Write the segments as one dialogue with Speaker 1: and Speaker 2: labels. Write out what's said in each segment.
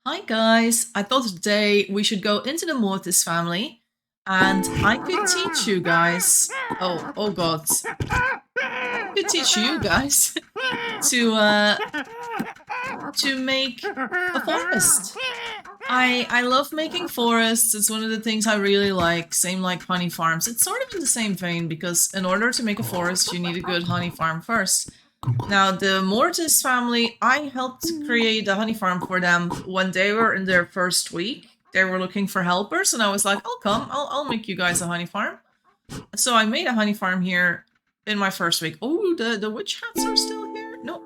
Speaker 1: Hi guys, I thought today we should go into the Mortis family and I could teach you guys. Oh god. I could teach you guys to make a forest. I love making forests. It's one of the things I really like. Same like honey farms. It's sort of in the same vein because in order to make a forest you need a good honey farm first. Now, the Mortis family, I helped create a honey farm for them when they were in their first week. They were looking for helpers, and I was like, I'll come, I'll make you guys a honey farm. So I made a honey farm here in my first week. Oh, the witch hats are still here? No.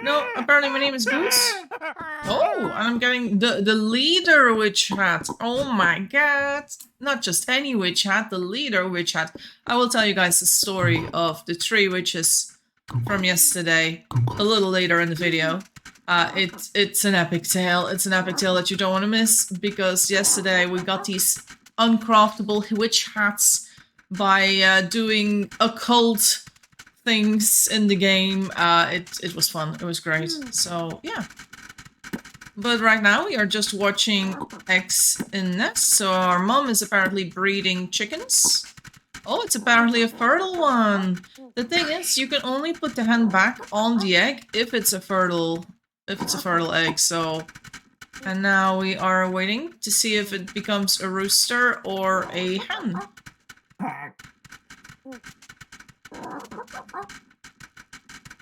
Speaker 1: No, apparently my name is Goose. Oh, and I'm getting the leader witch hat. Oh my god. Not just any witch hat, the leader witch hat. I will tell you guys the story of the 3 witches from yesterday a little later in the video. It's an epic tale. It's an epic tale that you don't want to miss because yesterday we got these uncraftable witch hats by doing occult things in the game. It was fun. It was great. So yeah. But right now we are just watching eggs in nests. So our mom is apparently breeding chickens. Oh, it's apparently a fertile one. The thing is, you can only put the hen back on the egg if it's a fertile egg. So, and now we are waiting to see if it becomes a rooster or a hen.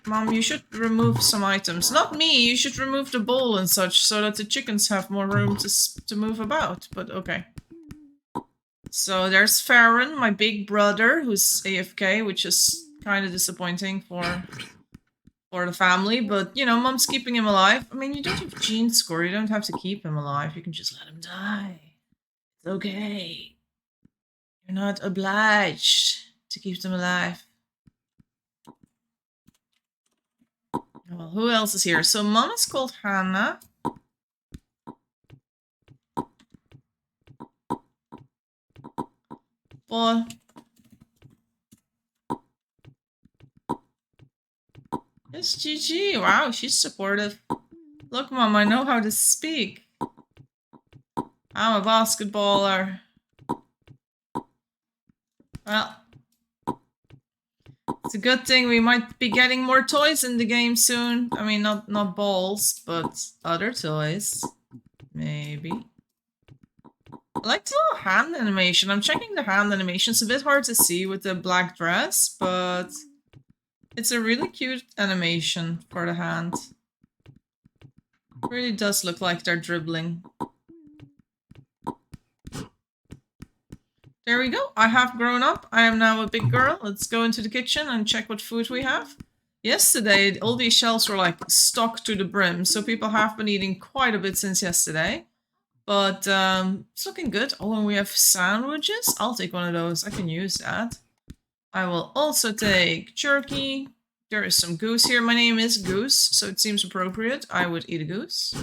Speaker 1: Mom, you should remove some items. Not me, you should remove the bowl and such so that the chickens have more room to move about, but okay. So there's Farron, my big brother, who's AFK, which is kind of disappointing for the family, but you know, Mom's keeping him alive. I mean, you don't have gene score, you don't have to keep him alive, you can just let him die. It's okay. You're not obliged to keep them alive. Well, who else is here? So Mom is called Hannah. But it's Gigi. Wow, she's supportive. Look, Mom, I know how to speak. I'm a basketballer. Well, it's a good thing we might be getting more toys in the game soon. I mean, not balls, but other toys. Maybe. I like the little hand animation. I'm checking the hand animation. It's a bit hard to see with the black dress, but it's a really cute animation for the hand. It really does look like they're dribbling. There we go. I have grown up. I am now a big girl. Let's go into the kitchen and check what food we have. Yesterday, all these shelves were like stocked to the brim, so people have been eating quite a bit since yesterday. But it's looking good. Oh, and we have sandwiches. I'll take one of those. I can use that. I will also take jerky. There is some goose here. My name is Goose, so it seems appropriate. I would eat a goose.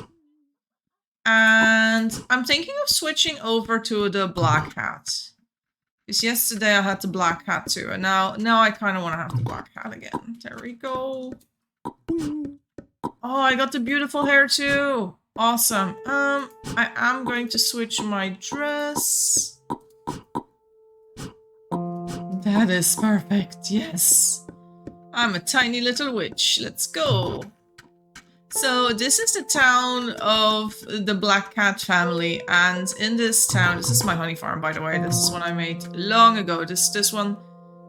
Speaker 1: And I'm thinking of switching over to the black hat. Because yesterday I had the black hat too, and now I kind of want to have the black hat again. There we go. Oh, I got the beautiful hair too. Awesome. I am going to switch my dress. That is perfect, yes. I'm a tiny little witch. Let's go. So this is the town of the Black Cat family, and in this town, this is my honey farm, by the way. This is one I made long ago. This one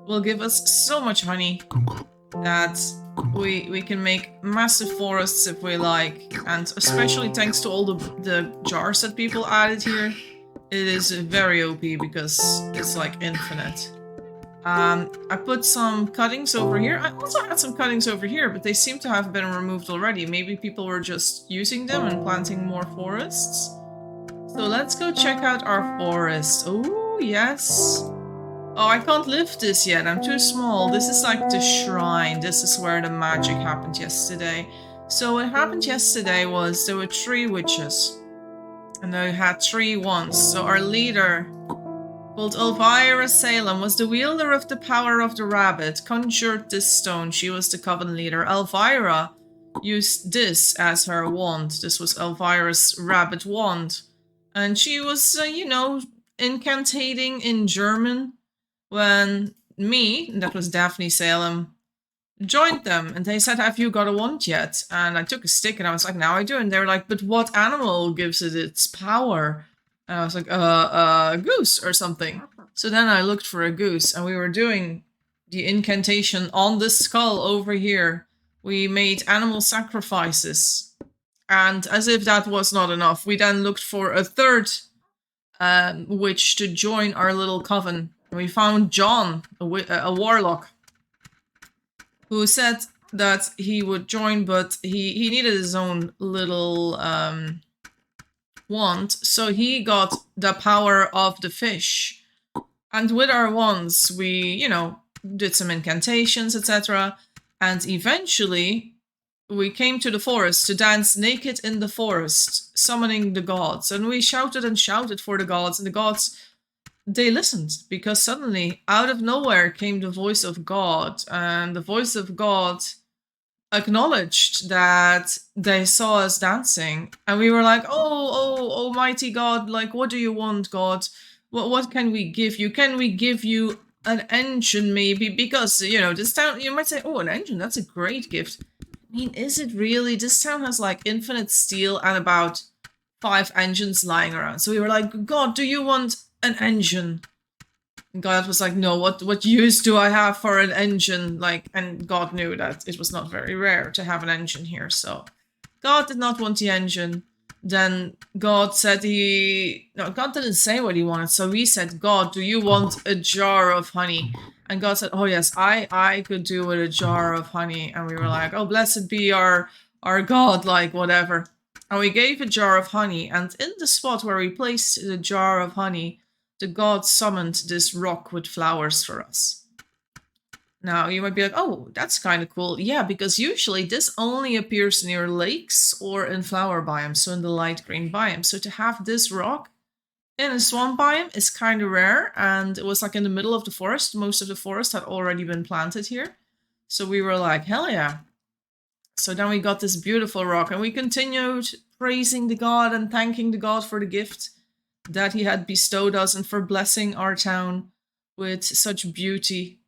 Speaker 1: will give us so much honey that we can make massive forests if we like, and especially thanks to all the jars that people added here, it is very OP because it's like infinite. I put some cuttings over here. I also had some cuttings over here, but they seem to have been removed already. Maybe people were just using them and planting more forests. So let's go check out our forest. Oh, yes. Oh, I can't lift this yet. I'm too small. This is like the shrine. This is where the magic happened yesterday. So what happened yesterday was there were 3 witches. And they had 3 wands. So our leader, called Elvira Salem, was the wielder of the power of the rabbit, conjured this stone. She was the coven leader. Elvira, used this as her wand. This was Elvira's rabbit wand. And she was, you know, incantating in German when me, that was Daphne Salem, joined them. And they said, have you got a wand yet? And I took a stick and I was like, now I do. And they were like, but what animal gives it its power? And I was like, a goose or something. So then I looked for a goose and we were doing the incantation on the skull over here. We made animal sacrifices. And as if that was not enough, we then looked for a third witch to join our little coven. And we found John, a warlock, who said that he would join, but he needed his own little wand. So he got the power of the fish. And with our wands, we, you know, did some incantations, etc. And eventually, we came to the forest to dance naked in the forest, summoning the gods. And we shouted and shouted for the gods, and the gods, they listened, because suddenly, out of nowhere, came the voice of God. And the voice of God acknowledged that they saw us dancing. And we were like, oh, almighty God, like, what do you want, God? What can we give you? Can we give you an engine, maybe? Because, you know, this town, you might say, oh, an engine, that's a great gift. I mean, is it really? This town has like infinite steel and about 5 engines lying around. So we were like, God, do you want an engine? And God was like, no, what use do I have for an engine? Like, and God knew that it was not very rare to have an engine here. So God did not want the engine. Then God said God didn't say what he wanted. So we said, God, do you want a jar of honey? And God said, oh yes, I could do with a jar of honey. And we were like, oh, blessed be our God, like whatever. And we gave a jar of honey. And in the spot where we placed the jar of honey, the God summoned this rock with flowers for us. Now, you might be like, oh, that's kind of cool. Yeah, because usually this only appears near lakes or in flower biomes, so in the light green biome. So to have this rock in a swamp biome is kind of rare, and it was like in the middle of the forest. Most of the forest had already been planted here. So we were like, hell yeah. So then we got this beautiful rock, and we continued praising the God and thanking the God for the gift that he had bestowed us and for blessing our town with such beauty.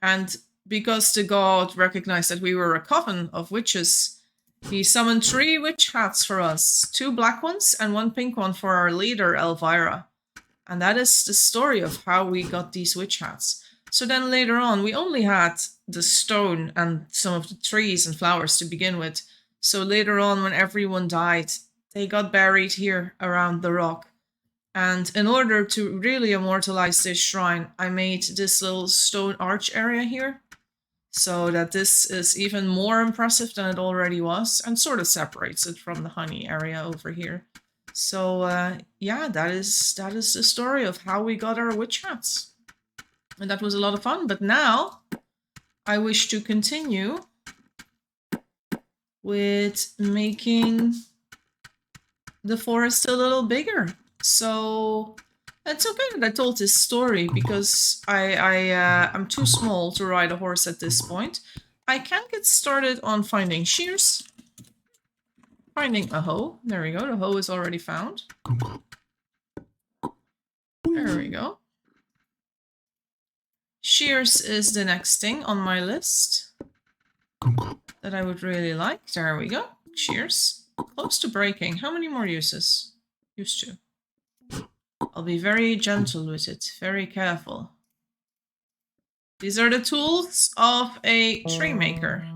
Speaker 1: And because the god recognized that we were a coven of witches, he summoned 3 witch hats for us. 2 black ones and 1 pink one for our leader, Elvira. And that is the story of how we got these witch hats. So then later on, we only had the stone and some of the trees and flowers to begin with. So later on, when everyone died, they got buried here around the rock. And in order to really immortalize this shrine, I made this little stone arch area here, so that this is even more impressive than it already was, and sort of separates it from the honey area over here. So yeah, that is the story of how we got our witch hats. And that was a lot of fun, but now I wish to continue with making the forest a little bigger. So it's okay that I told this story, because I'm too small to ride a horse at this point. I can get started on finding Shears. Finding a hoe. There we go, the hoe is already found. There we go. Shears is the next thing on my list that I would really like. There we go. Shears. Close to breaking. How many more uses? Used to. I'll be very gentle with it, very careful. These are the tools of a tree maker.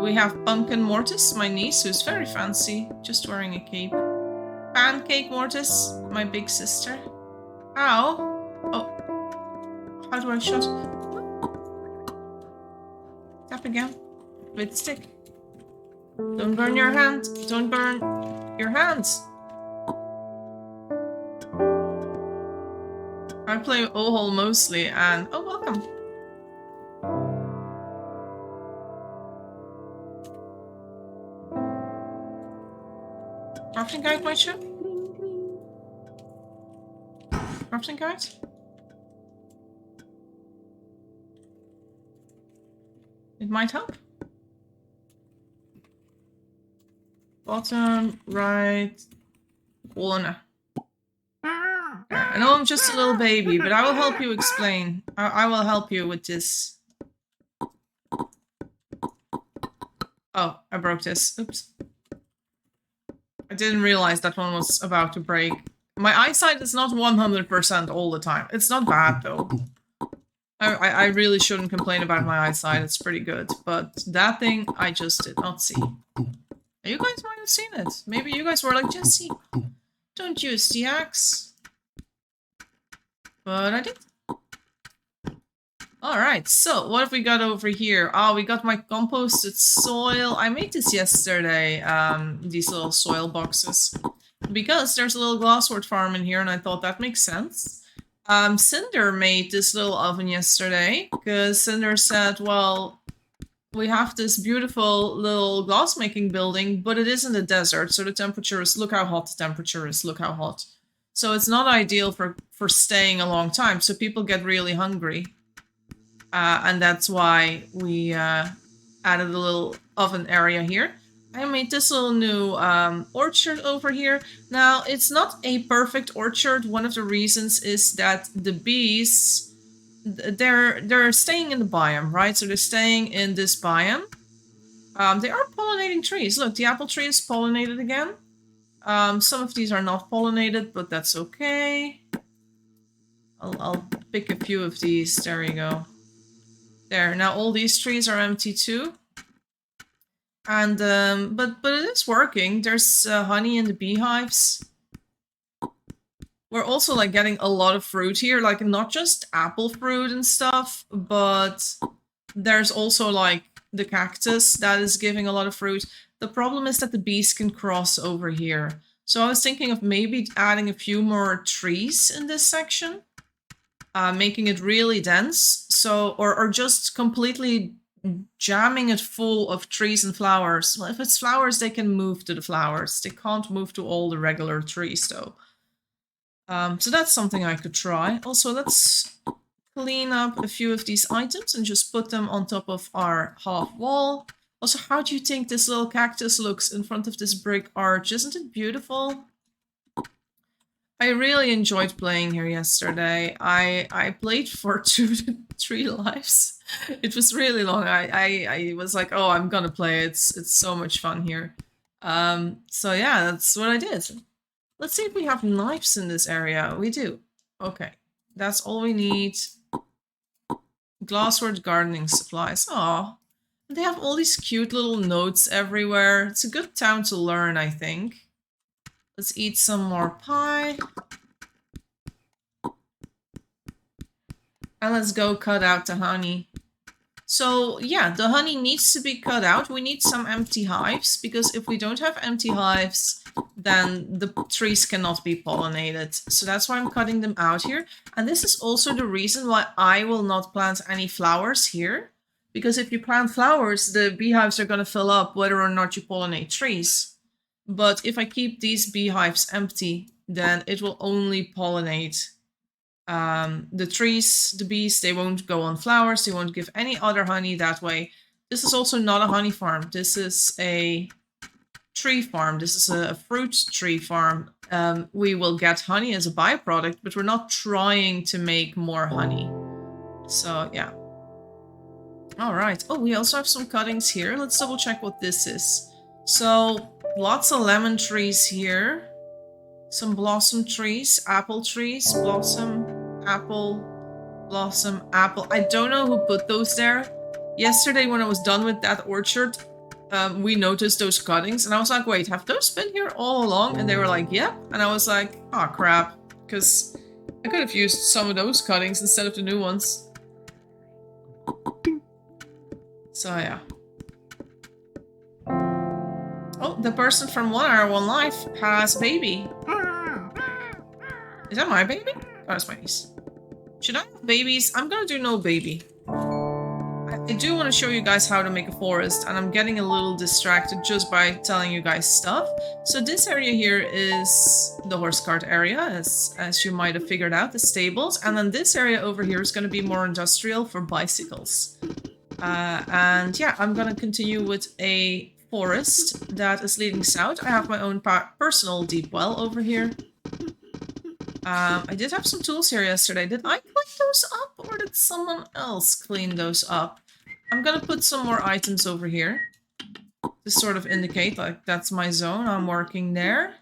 Speaker 1: We have Pumpkin Mortis, my niece, who's very fancy, just wearing a cape. Pancake Mortis, my big sister. Ow! Oh, how do I shut? Tap again with stick. Don't burn your hand. Don't burn your hands. I play OHOL mostly, and oh, welcome. Crafting guide, might you? Crafting guide? It might help. Bottom right corner. I know I'm just a little baby, but I will help you explain. I will help you with this. Oh, I broke this. Oops. I didn't realize that one was about to break. My eyesight is not 100% all the time. It's not bad, though. I really shouldn't complain about my eyesight. It's pretty good. But that thing, I just did not see. You guys might have seen it. Maybe you guys were like, Jessie, don't use the axe. But I did. Alright, so what have we got over here? Oh, we got my composted soil. I made this yesterday, these little soil boxes. Because there's a little Glasswort farm in here and I thought that makes sense. Cinder made this little oven yesterday. Because Cinder said, well, we have this beautiful little glassmaking building, but it is in the desert. So the temperature is, look how hot the temperature is, look how hot. So it's not ideal for staying a long time. So people get really hungry. And that's why we added a little oven area here. I made this little new orchard over here. Now, it's not a perfect orchard. One of the reasons is that the bees, they're staying in the biome, right? So they're staying in this biome. They are pollinating trees. Look, the apple tree is pollinated again. Some of these are not pollinated, but that's okay. I'll pick a few of these. There you go. There, now all these trees are empty too. And, but it is working. There's honey in the beehives. We're also like getting a lot of fruit here, like not just apple fruit and stuff, but there's also like the cactus that is giving a lot of fruit. The problem is that the bees can cross over here. So I was thinking of maybe adding a few more trees in this section. Making it really dense, so or just completely jamming it full of trees and flowers. Well, if it's flowers, they can move to the flowers. They can't move to all the regular trees, though. So that's something I could try. Also, let's clean up a few of these items and just put them on top of our half wall. Also, how do you think this little cactus looks in front of this brick arch? Isn't it beautiful? I really enjoyed playing here yesterday. I played for 2 to 3 lives. It was really long. I was like, oh, I'm gonna play. It's so much fun here. So yeah, that's what I did. Let's see if we have knives in this area. We do. Okay, that's all we need. Glasswort gardening supplies. Aw, they have all these cute little notes everywhere. It's a good town to learn, I think. Let's eat some more pie. And let's go cut out the honey. So yeah, the honey needs to be cut out. We need some empty hives, because if we don't have empty hives, then the trees cannot be pollinated. So that's why I'm cutting them out here. And this is also the reason why I will not plant any flowers here. Because if you plant flowers, the beehives are going to fill up whether or not you pollinate trees. But if I keep these beehives empty, then it will only pollinate the trees, the bees. They won't go on flowers. They won't give any other honey that way. This is also not a honey farm. This is a tree farm. This is a fruit tree farm. We will get honey as a byproduct, but we're not trying to make more honey. So, yeah. All right. Oh, we also have some cuttings here. Let's double check what this is. So, lots of lemon trees here. Some blossom trees, apple trees, blossom, apple. I don't know who put those there. Yesterday when I was done with that orchard, we noticed those cuttings. And I was like, wait, have those been here all along? And they were like, yep. And I was like, oh crap. Because I could have used some of those cuttings instead of the new ones. So yeah. Oh, the person from 1 Hour 1 Life has a baby. Is that my baby? Oh, that's my niece. Should I have babies? I'm gonna do no baby. I do want to show you guys how to make a forest, and I'm getting a little distracted just by telling you guys stuff. So this area here is the horse cart area, as you might have figured out, the stables. And then this area over here is going to be more industrial for bicycles. And yeah, I'm gonna continue with a forest that is leading south. I have my own personal deep well over here. I did have some tools here yesterday. Did I clean those up or did someone else clean those up? I'm gonna put some more items over here to sort of indicate like that's my zone. I'm working there.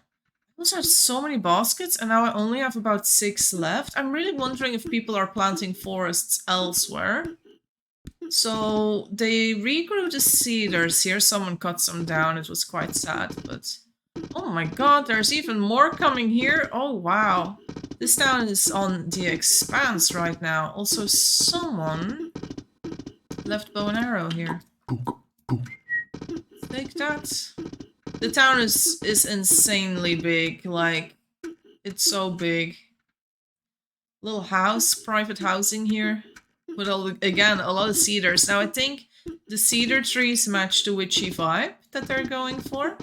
Speaker 1: I also had so many baskets and now I only have about 6 left. I'm really wondering if people are planting forests elsewhere. So they regrew the cedars here. Someone cut some down. It was quite sad, but oh my god, there's even more coming here. Oh wow. This town is on the expanse right now. Also, someone left bow and arrow here. Take that. The town is insanely big. Like, it's so big. Little house, private housing here. With again, a lot of cedars. Now, I think the cedar trees match the witchy vibe that they're going for.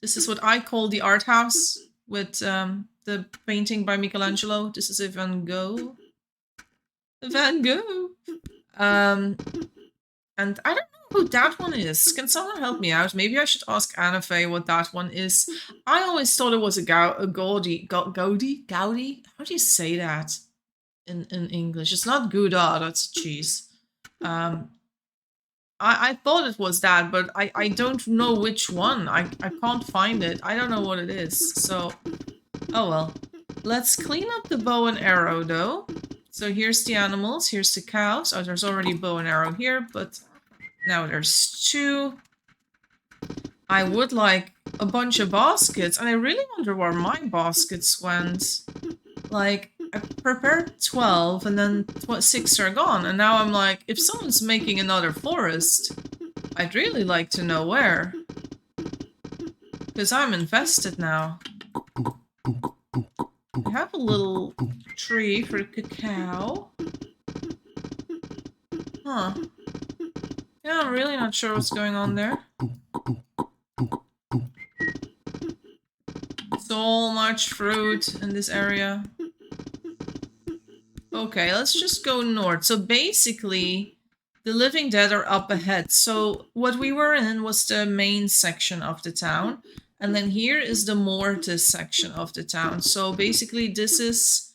Speaker 1: This is what I call the art house with the painting by Michelangelo. This is a Van Gogh. Van Gogh. And I don't know who that one is. Can someone help me out? Maybe I should ask Anna Faye what that one is. I always thought it was a Gaudi. Gaudi? How do you say that in English? It's not Gouda, that's cheese. I thought it was that, but I don't know which one. I can't find it. I don't know what it is. So, oh well. Let's clean up the bow and arrow though. So here's the animals, here's the cows. Oh, there's already a bow and arrow here, but now there's 2. I would like a bunch of baskets, and I really wonder where my baskets went. Like, I prepared 12, and then 6 are gone, and now I'm like, if someone's making another forest, I'd really like to know where. Because I'm invested now. I have a little tree for cacao. Huh. Yeah, I'm really not sure what's going on there. So much fruit in this area. Okay, let's just go north. So basically, the living dead are up ahead. So what we were in was the main section of the town. And then here is the Mortis section of the town. So basically this is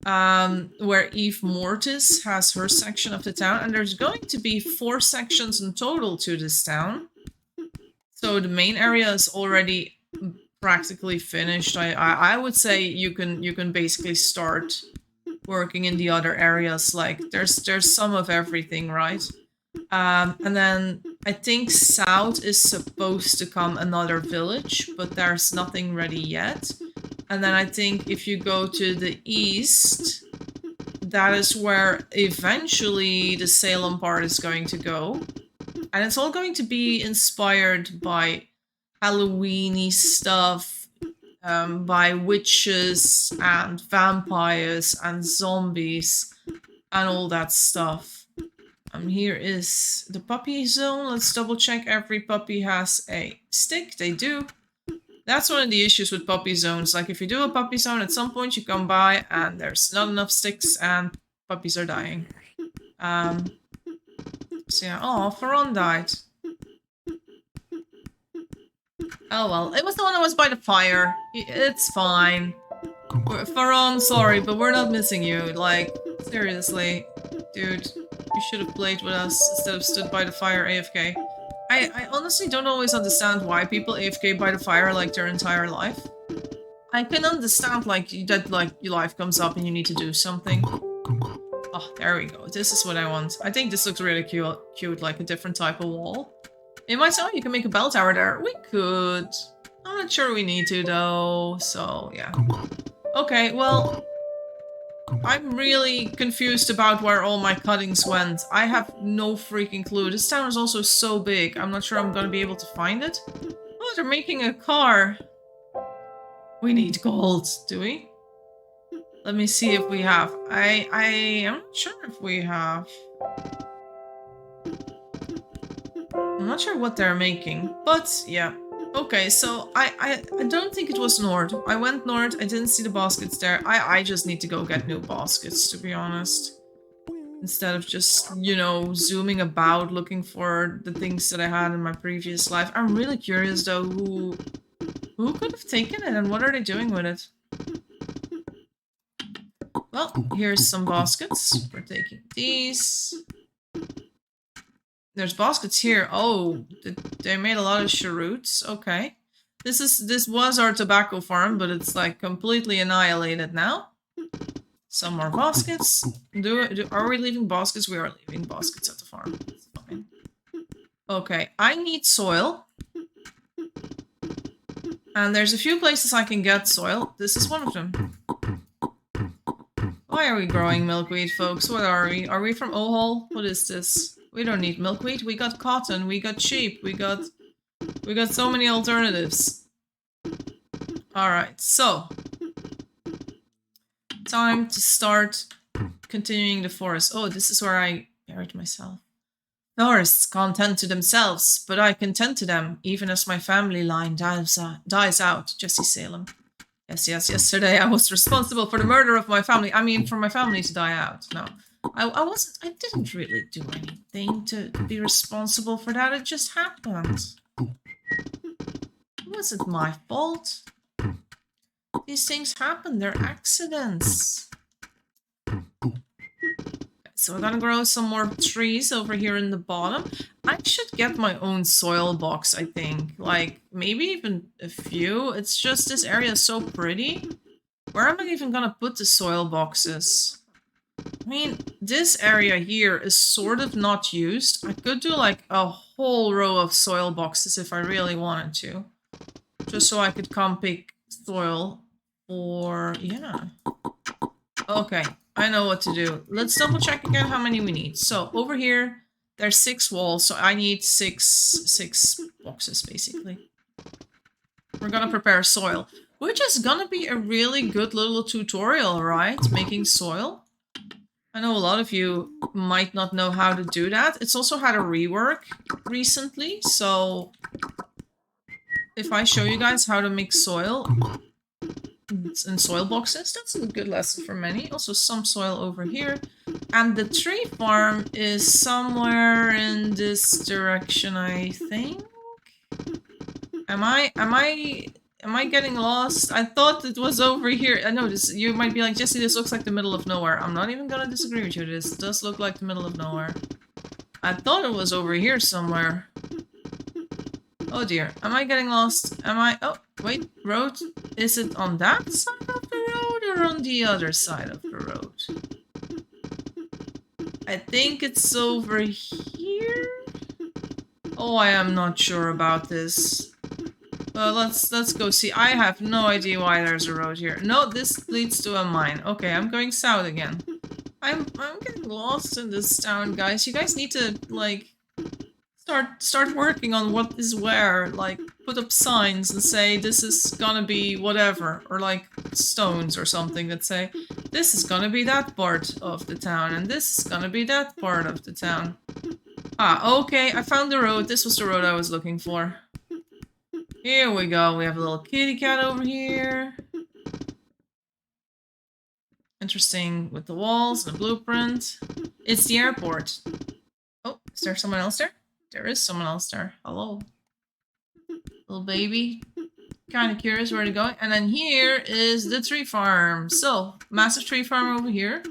Speaker 1: where Eve Mortis has her section of the town. And there's going to be 4 sections in total to this town. So the main area is already practically finished. I would say you can basically start working in the other areas. Like there's some of everything, right? And then I think south is supposed to come another village, but there's nothing ready yet. And then I think if you go to the east, that is where eventually the Salem part is going to go. And it's all going to be inspired by Halloween-y stuff, by witches and vampires and zombies and all that stuff. Here is the puppy zone. Let's double check every puppy has a stick. They do. That's one of the issues with puppy zones. Like if you do a puppy zone, at some point you come by and there's not enough sticks and puppies are dying. So yeah, oh, Faron died. Oh well, it was the one that was by the fire. It's fine. Faron, sorry, but we're not missing you. Like, seriously. Dude, you should have played with us instead of stood by the fire AFK. I honestly don't always understand why people AFK by the fire like their entire life. I can understand like that like your life comes up and you need to do something. Oh, there we go. This is what I want. I think this looks really cute, like a different type of wall. It might sound like you can make a bell tower there. We could. I'm not sure we need to though, so yeah. Okay, well, I'm really confused about where all my cuttings went. I have no freaking clue. This town is also so big. I'm not sure I'm gonna be able to find it. Oh, they're making a car. We need gold, do we? Let me see if we have. I am not sure if we have. I'm not sure what they're making, but yeah. Okay, so I don't think it was north. I went north, I didn't see the baskets there. I just need to go get new baskets, to be honest. Instead of just, you know, zooming about looking for the things that I had in my previous life. I'm really curious though, who could have taken it and what are they doing with it? Well, here's some baskets. We're taking these. There's baskets here. Oh, they made a lot of cheroots. Okay. This was our tobacco farm, but it's like completely annihilated now. Some more baskets. Are we leaving baskets? We are leaving baskets at the farm. It's fine. Okay, I need soil. And there's a few places I can get soil. This is one of them. Why are we growing milkweed, folks? What are we? Are we from OHOL? What is this? We don't need milkweed. We got cotton. We got sheep. We got so many alternatives. Alright, so time to start continuing the forest. Oh, this is where I buried myself. Forests can't tend to themselves, but I can tend to them, even as my family line dies out. Jessie, Salem. Yes, yesterday I was responsible for the murder of my family. I mean, for my family to die out. No, I didn't really do anything to be responsible for that. It just happened. It wasn't my fault. These things happen, they're accidents. So we're gonna grow some more trees over here in the bottom. I should get my own soil box, I think. Like, maybe even a few. It's just this area is so pretty. Where am I even gonna put the soil boxes? I mean, this area here is sort of not used. I could do like a whole row of soil boxes if I really wanted to. Just so I could come pick soil. Or, yeah. Okay, I know what to do. Let's double check again how many we need. So, over here, there's 6 walls, so I need six boxes, basically. We're gonna prepare soil, which is gonna be a really good little tutorial, right? Making soil. I know a lot of you might not know how to do that. It's also had a rework recently, so if I show you guys how to make soil in soil boxes, that's a good lesson for many. Also some soil over here. And the tree farm is somewhere in this direction, I think. Am I getting lost? I thought it was over here. I know this, you might be like, Jessie, this looks like the middle of nowhere. I'm not even gonna disagree with you. This does look like the middle of nowhere. I thought it was over here somewhere. Oh dear, am I getting lost? Am I... Oh, wait, road? Is it on that side of the road or on the other side of the road? I think it's over here? Oh, I am not sure about this. Well, let's go see. I have no idea why there's a road here. No, this leads to a mine. Okay, I'm going south again. I'm getting lost in this town, guys. You guys need to, like... Start working on what is where, like put up signs and say this is gonna be whatever, or like stones or something that say this is gonna be that part of the town and this is gonna be that part of the town. Ah, okay, I found the road. This was the road I was looking for. Here we go. We have a little kitty cat over here. Interesting with the walls and the blueprint. It's the airport. Oh, is there someone else there? There is someone else there. Hello. Little baby. Kind of curious where they're going. And then here is the tree farm. So, massive tree farm over here.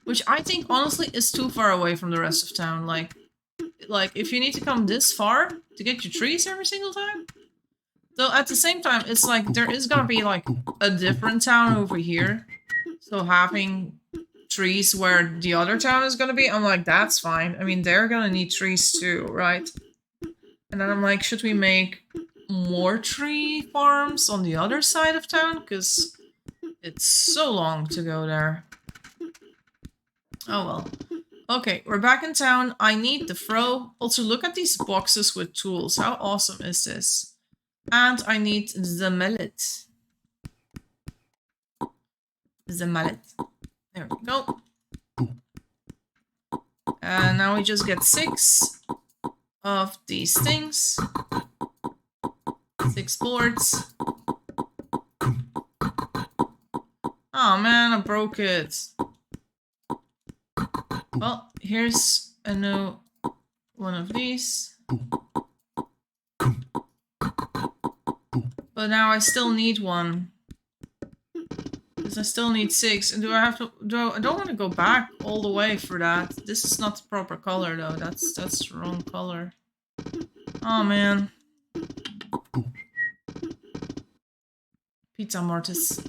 Speaker 1: Which I think, honestly, is too far away from the rest of town. Like, if you need to come this far to get your trees every single time. Though, at the same time, it's like, there is gonna be, like, a different town over here. So, having... trees where the other town is gonna be, I'm like, that's fine. I mean, they're gonna need trees too, right? And then I'm like, should we make more tree farms on the other side of town? Because it's so long to go there. Oh well. Okay, we're back in town. I need the fro. Also, look at these boxes with tools. How awesome is this? And I need the mallet. The mallet. There we go. And now we just get 6 of these things. 6 boards. Oh man, I broke it. Well, here's a new one of these. But now I still need one. Because I still need 6. And do I have to... I don't want to go back all the way for that. This is not the proper color though. That's the wrong color. Oh man. Pizza Mortis.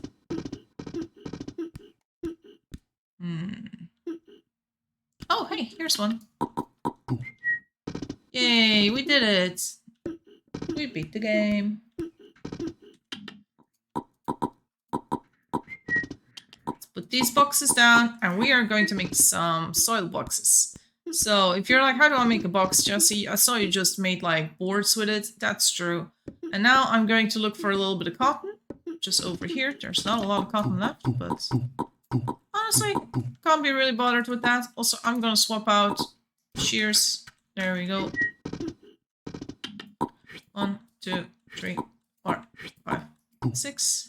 Speaker 1: Oh, hey, here's one. Yay, we did it. We beat the game. Let's put these boxes down, and we are going to make some soil boxes. So, if you're like, how do I make a box, Jessie? I saw you just made like boards with it. That's true. And now I'm going to look for a little bit of cotton. Just over here. There's not a lot of cotton left, but honestly, can't be really bothered with that. Also, I'm gonna swap out shears. There we go. 1, 2, 3, 4, 5, 6.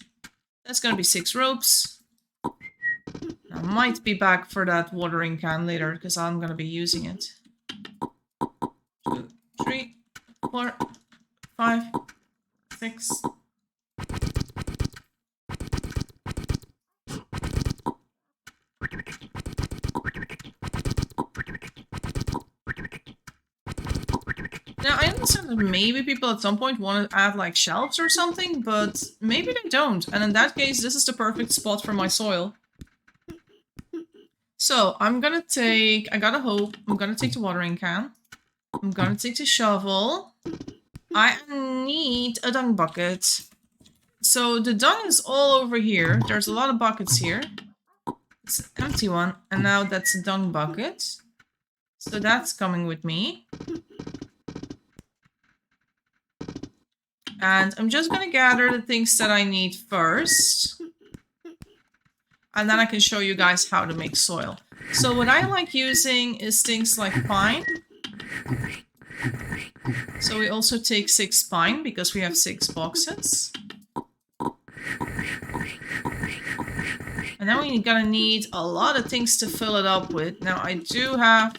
Speaker 1: That's gonna be 6 ropes. I might be back for that watering can later because I'm gonna be using it. 2, 3, 4, 5, 6. Now, I understand that maybe people at some point want to add like shelves or something, but maybe they don't. And in that case, this is the perfect spot for my soil. So, I'm gonna take... I got a hoe. I'm gonna take the watering can. I'm gonna take the shovel. I need a dung bucket. So, the dung is all over here. There's a lot of buckets here. It's an empty one. And now that's a dung bucket. So, that's coming with me. And I'm just gonna gather the things that I need first. And then I can show you guys how to make soil. So what I like using is things like pine. So we also take 6 pine because we have 6 boxes. And then we're gonna need a lot of things to fill it up with. Now I do have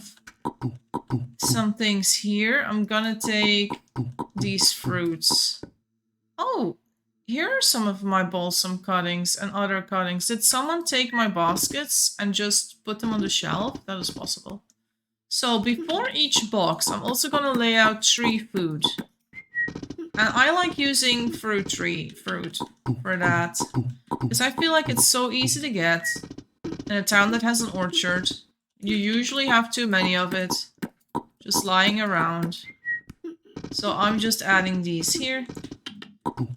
Speaker 1: some things here. I'm gonna take these fruits. Oh, here are some of my balsam cuttings and other cuttings. Did someone take my baskets and just put them on the shelf? That is possible. So before each box, I'm also going to lay out tree food. And I like using fruit for that. Because I feel like it's so easy to get. In a town that has an orchard, you usually have too many of it. Just lying around. So I'm just adding these here.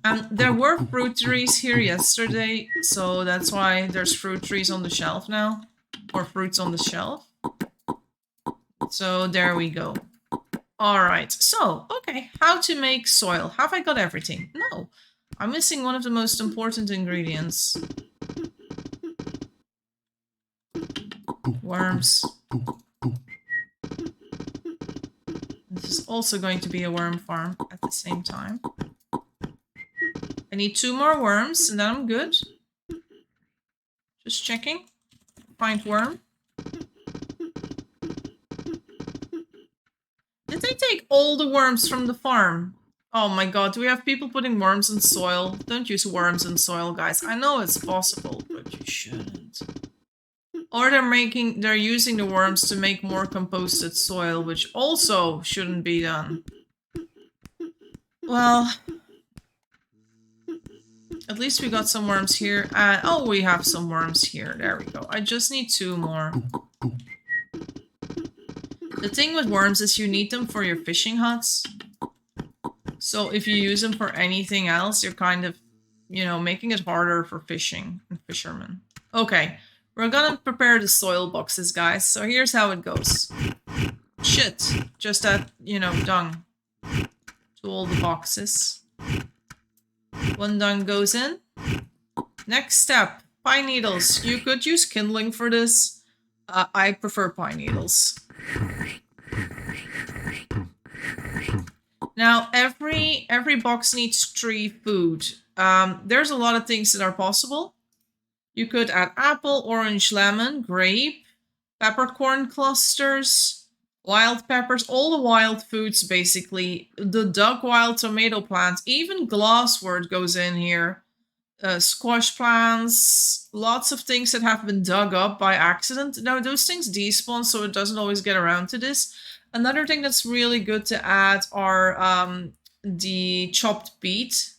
Speaker 1: And there were fruit trees here yesterday, so that's why there's fruit trees on the shelf now. Or fruits on the shelf. So there we go. Alright, so, okay, how to make soil. Have I got everything? No. I'm missing one of the most important ingredients. Worms. This is also going to be a worm farm at the same time. I need 2 more worms, and then I'm good. Just checking. Find worm. Did they take all the worms from the farm? Oh my god, do we have people putting worms in soil? Don't use worms in soil, guys. I know it's possible, but you shouldn't. Or they're using the worms to make more composted soil, which also shouldn't be done. Well... At least we got some worms here. And oh, we have some worms here. There we go. I just need 2 more. The thing with worms is you need them for your fishing huts. So if you use them for anything else, you're kind of, you know, making it harder for fishing and fishermen. Okay, we're gonna prepare the soil boxes, guys. So here's how it goes. Shit, just add, you know, dung to all the boxes. 1 dung goes in. Next step, pine needles. You could use kindling for this. I prefer pine needles. Now, every box needs tree food. There's a lot of things that are possible. You could add apple, orange, lemon, grape. peppercorn clusters, wild peppers, all the wild foods basically, the dug wild tomato plant, even glasswort goes in here. Squash plants, lots of things that have been dug up by accident. Now those things despawn, so it doesn't always get around to this. Another thing that's really good to add are the chopped beet.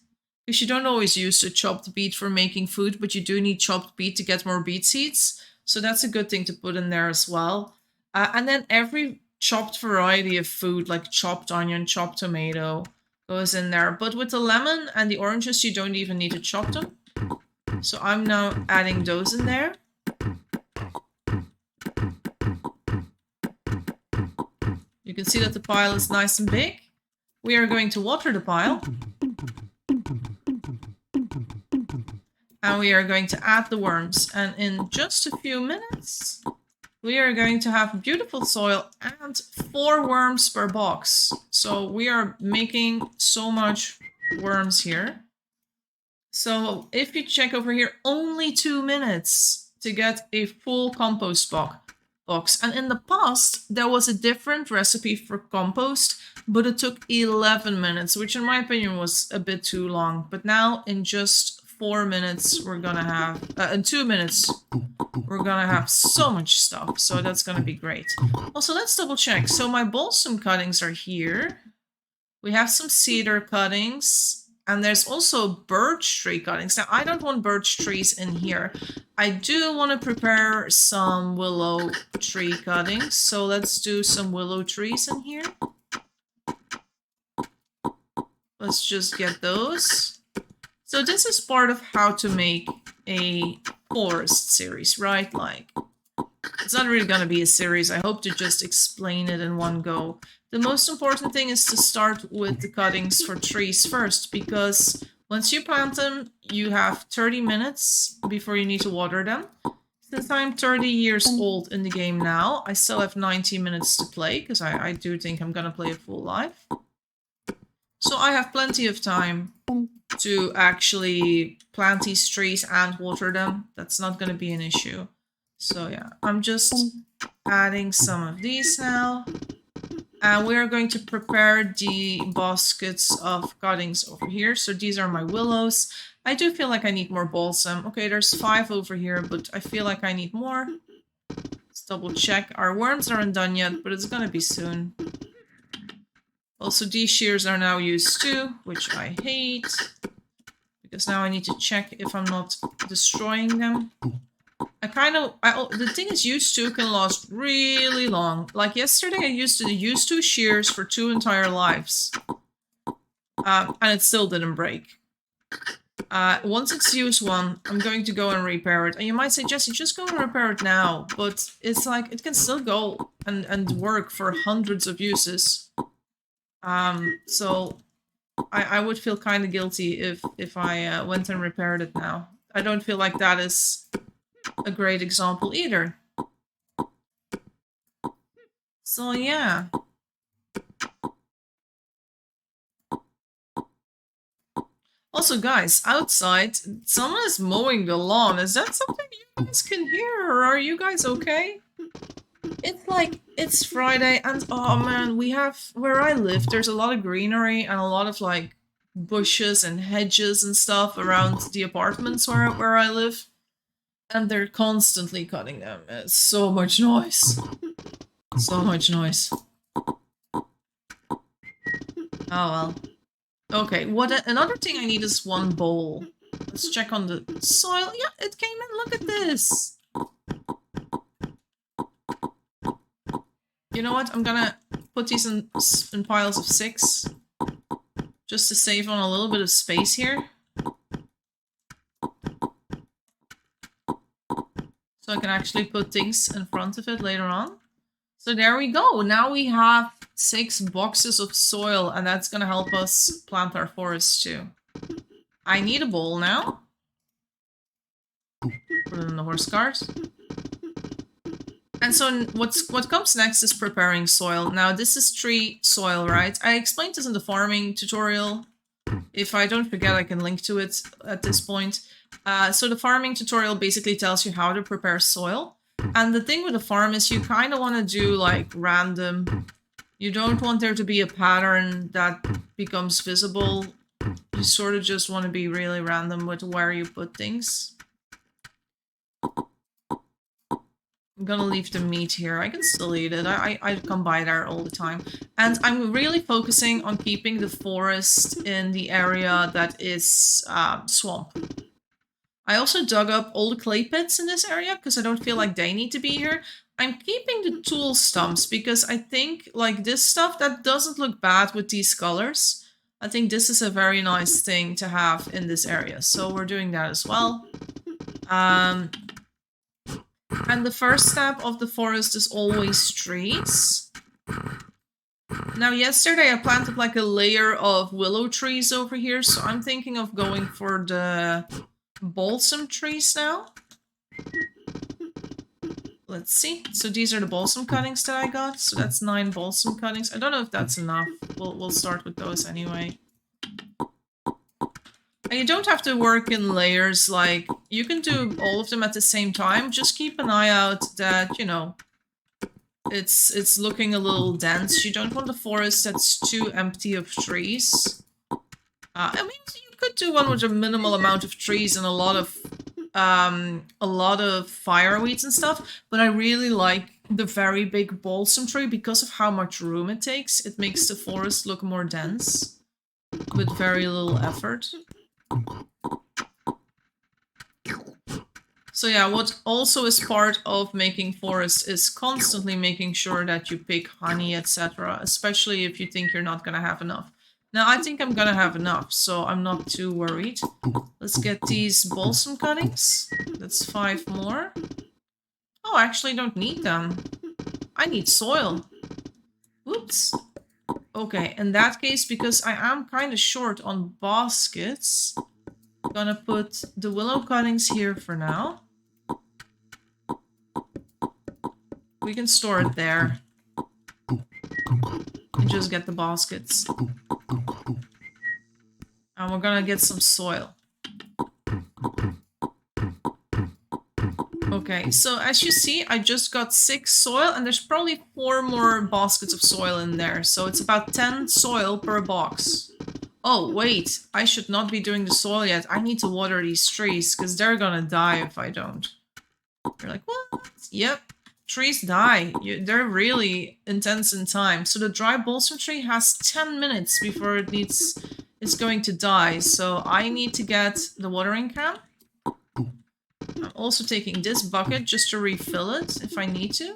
Speaker 1: Because you don't always use the chopped beet for making food, but you do need chopped beet to get more beet seeds. So that's a good thing to put in there as well. And then every chopped variety of food, like chopped onion, chopped tomato, goes in there. But with the lemon and the oranges, you don't even need to chop them. So I'm now adding those in there. You can see that the pile is nice and big. We are going to water the pile. And we are going to add the worms. And in just a few minutes, we are going to have beautiful soil and 4 worms per box. So we are making so much worms here. So if you check over here, only 2 minutes to get a full compost box. And in the past, there was a different recipe for compost, but it took 11 minutes, which in my opinion was a bit too long. But now in just 4 minutes, we're gonna have, in 2 minutes, we're gonna have so much stuff. So that's gonna be great. Also, let's double check. So my balsam cuttings are here. We have some cedar cuttings. And there's also birch tree cuttings. Now, I don't want birch trees in here. I do want to prepare some willow tree cuttings. So let's do some willow trees in here. Let's just get those. So this is part of how to make a forest series, right? Like, it's not really going to be a series. I hope to just explain it in one go. The most important thing is to start with the cuttings for trees first, because once you plant them, you have 30 minutes before you need to water them. Since I'm 30 years old in the game now, I still have 90 minutes to play, because I do think I'm going to play a full life. So I have plenty of time to actually plant these trees and water them. That's not going to be an issue. So yeah, I'm just adding some of these now. And we're going to prepare the baskets of cuttings over here. So these are my willows. I do feel like I need more balsam. Okay, there's 5 over here, but I feel like I need more. Let's double check. Our worms aren't done yet, but it's gonna be soon. Also, these shears are now used too, which I hate. Because now I need to check if I'm not destroying them. The thing is, used to can last really long. Like yesterday, I used the used to shears for 2 entire lives. And it still didn't break. Once it's used one, I'm going to go and repair it. And you might say, Jessie, just go and repair it now. But it's like, it can still go and work for hundreds of uses. So I would feel kind of guilty if I went and repaired it now. I don't feel like that is a great example either. So yeah. Also guys, outside, someone is mowing the lawn. Is that something you guys can hear, or are you guys okay? It's like, it's Friday and oh man, we have, where I live, there's a lot of greenery and a lot of like bushes and hedges and stuff around the apartments where I live. And they're constantly cutting them. It's so much noise. So much noise. Oh well. Okay, another thing I need is 1 bowl. Let's check on the soil. Yeah, it came in. Look at this. You know what? I'm gonna put these in piles of 6. Just to save on a little bit of space here. So I can actually put things in front of it later on. So there we go. Now we have 6 boxes of soil, and that's going to help us plant our forest too. I need a bowl now. Put it in the horse cart. And so what comes next is preparing soil. Now this is tree soil, right? I explained this in the farming tutorial. If I don't forget, I can link to it at this point. So the farming tutorial basically tells you how to prepare soil. And the thing with the farm is you kind of want to do like random. You don't want there to be a pattern that becomes visible. You sort of just want to be really random with where you put things. I'm gonna leave the meat here. I can still eat it. I come by there all the time. And I'm really focusing on keeping the forest in the area that is swamp. I also dug up all the clay pits in this area because I don't feel like they need to be here. I'm keeping the tool stumps because I think like this stuff that doesn't look bad with these colors. I think this is a very nice thing to have in this area. So we're doing that as well. And the first step of the forest is always trees. Now yesterday I planted like a layer of willow trees over here, so I'm thinking of going for the balsam trees now. Let's see. So these are the balsam cuttings that I got. So that's 9 balsam cuttings. I don't know if that's enough. We'll start with those anyway. And you don't have to work in layers, like, you can do all of them at the same time. Just keep an eye out that, you know, it's looking a little dense. You don't want a forest that's too empty of trees. I mean, you could do one with a minimal amount of trees and a lot of fireweeds and stuff, but I really like the very big balsam tree because of how much room it takes. It makes the forest look more dense with very little effort. So yeah, what also is part of making forest is constantly making sure that you pick honey, etc., especially if you think you're not gonna have enough. Now I think I'm gonna have enough, so I'm not too worried. Let's get these balsam cuttings. That's 5 more. Oh, I actually don't need them. I need soil. Oops. Okay, in that case, because I am kind of short on baskets, I'm gonna put the willow cuttings here for now. We can store it there. And just get the baskets. And we're gonna get some soil. Okay, so as you see, I just got 6 soil, and there's probably 4 more baskets of soil in there. So it's about 10 soil per box. Oh, wait, I should not be doing the soil yet. I need to water these trees, because they're gonna die if I don't. You're like, what? Yep, trees die. They're really intense in time. So the dry balsam tree has 10 minutes before it's going to die. So I need to get the watering can. I'm also taking this bucket just to refill it if I need to.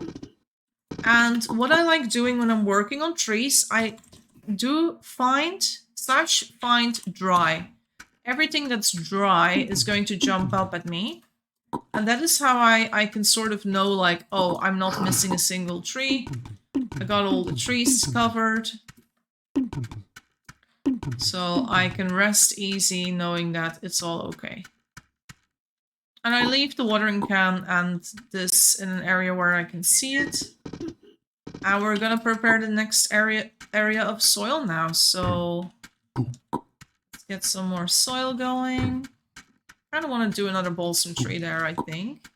Speaker 1: And what I like doing when I'm working on trees, I do find dry. Everything that's dry is going to jump up at me. And that is how I can sort of know, like, oh, I'm not missing a single tree. I got all the trees covered. So I can rest easy knowing that it's all okay. And I leave the watering can and this in an area where I can see it. And we're gonna prepare the next area of soil now. So let's get some more soil going. I kind of want to do another balsam tree there, I think.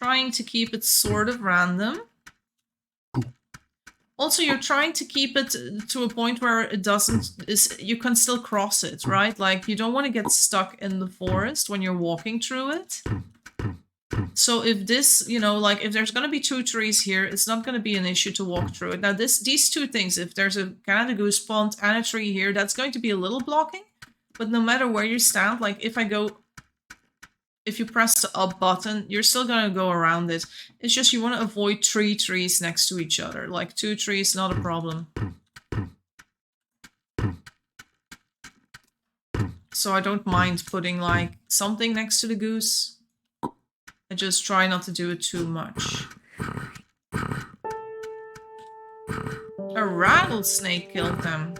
Speaker 1: Trying to keep it sort of random. Also, you're trying to keep it to a point where it you can still cross it, right? Like, you don't want to get stuck in the forest when you're walking through it. So if this, you know, like, if there's going to be 2 trees here, it's not going to be an issue to walk through it. Now, these 2 things, if there's a Canada Goose pond and a tree here, that's going to be a little blocking. But no matter where you stand, like, if you press the up button, you're still gonna go around it. It's just you want to avoid 3 trees next to each other. Like 2 trees, not a problem. So I don't mind putting like something next to the goose. I just try not to do it too much. A rattlesnake killed them.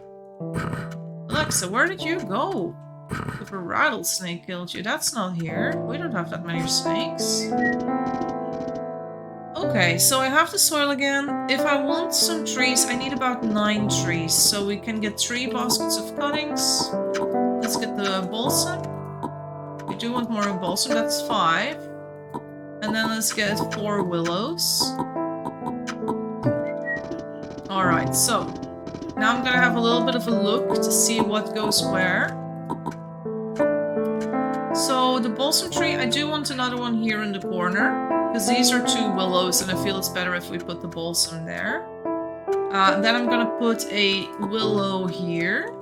Speaker 1: Alexa, where did you go? If a rattlesnake killed you, that's not here. We don't have that many snakes. Okay, so I have the soil again. If I want some trees, I need about 9 trees. So we can get 3 baskets of cuttings. Let's get the balsam. We do want more balsam, that's 5. And then let's get 4 willows. Alright, so now I'm gonna have a little bit of a look to see what goes where. So the balsam tree, I do want another one here in the corner. Because these are 2 willows and I feel it's better if we put the balsam there. Then I'm gonna put a willow here.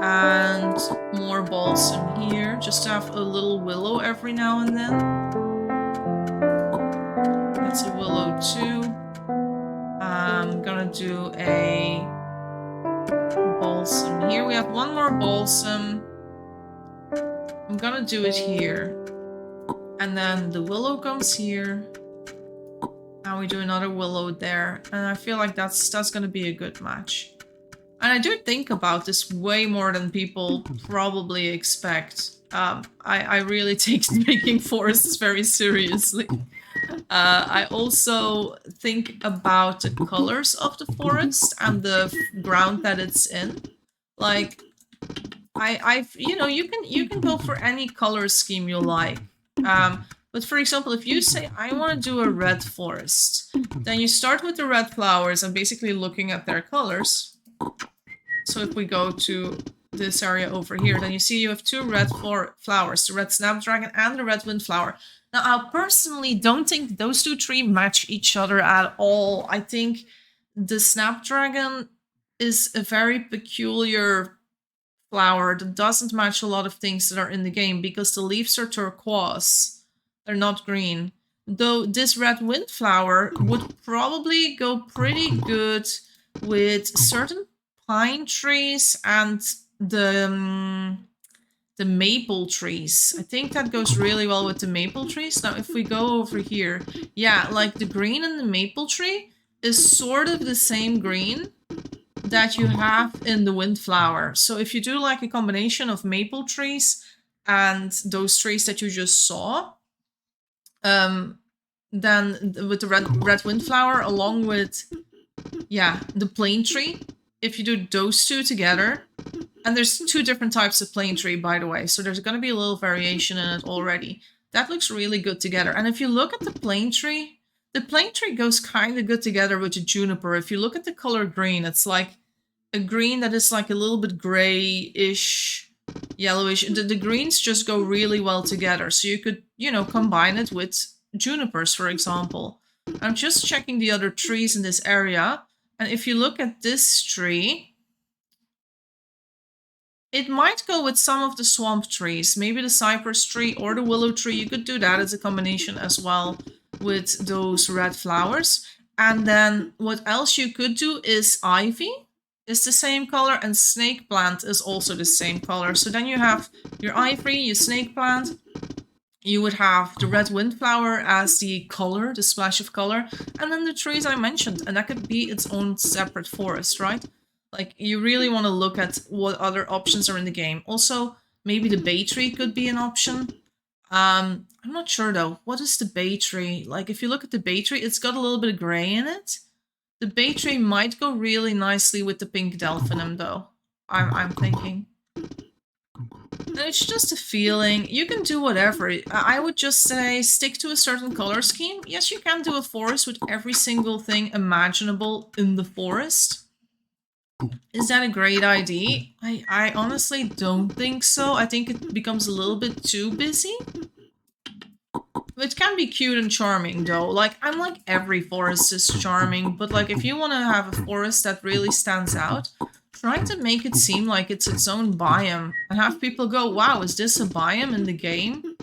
Speaker 1: And more balsam here, just to have a little willow every now and then. That's a willow too. I'm gonna do a balsam here. We have 1 more balsam. I'm gonna do it here. And then the willow comes here. Now we do another willow there. And I feel like that's gonna be a good match. And I do think about this way more than people probably expect. I really take making forests very seriously. I also think about the colors of the forest and the ground that it's in. Like, you know, you can go for any color scheme you like. But for example, if you say, I want to do a red forest, then you start with the red flowers and basically looking at their colors. So if we go to this area over here, then you see you have 2 red flowers, the red snapdragon and the red windflower. Now, I personally don't think those 2 trees match each other at all. I think the snapdragon is a very peculiar flower that doesn't match a lot of things that are in the game because the leaves are turquoise. They're not green. Though this red windflower would probably go pretty good with certain pine trees and the maple trees. I think that goes really well with the maple trees. Now, if we go over here, yeah, like the green in the maple tree is sort of the same green that you have in the windflower. So if you do like a combination of maple trees and those trees that you just saw, then with the red windflower along with, yeah, the plane tree, if you do those 2 together, and there's 2 different types of plane tree, by the way, so there's going to be a little variation in it already. That looks really good together. And if you look at the plane tree goes kind of good together with the juniper. If you look at the color green, it's like a green that is like a little bit grayish, yellowish. The greens just go really well together. So you could, you know, combine it with junipers, for example. I'm just checking the other trees in this area. And if you look at this tree, it might go with some of the swamp trees. Maybe the cypress tree or the willow tree. You could do that as a combination as well with those red flowers. And then what else you could do is ivy is the same color and snake plant is also the same color. So then you have your ivy, your snake plant. You would have the red windflower as the color, the splash of color, and then the trees I mentioned, and that could be its own separate forest, right? Like, you really want to look at what other options are in the game. Also, maybe the bay tree could be an option. I'm not sure though. What is the bay tree? Like, if you look at the bay tree, it's got a little bit of gray in it. The bay tree might go really nicely with the pink delphinum though. I'm thinking. It's just a feeling. You can do whatever. I would just say stick to a certain color scheme. Yes, you can do a forest with every single thing imaginable in the forest. Is that a great idea? I honestly don't think so. I think it becomes a little bit too busy. It can be cute and charming though. Like, I'm like every forest is charming, but like if you want to have a forest that really stands out, try to make it seem like it's its own biome and have people go, wow, is this a biome in the game?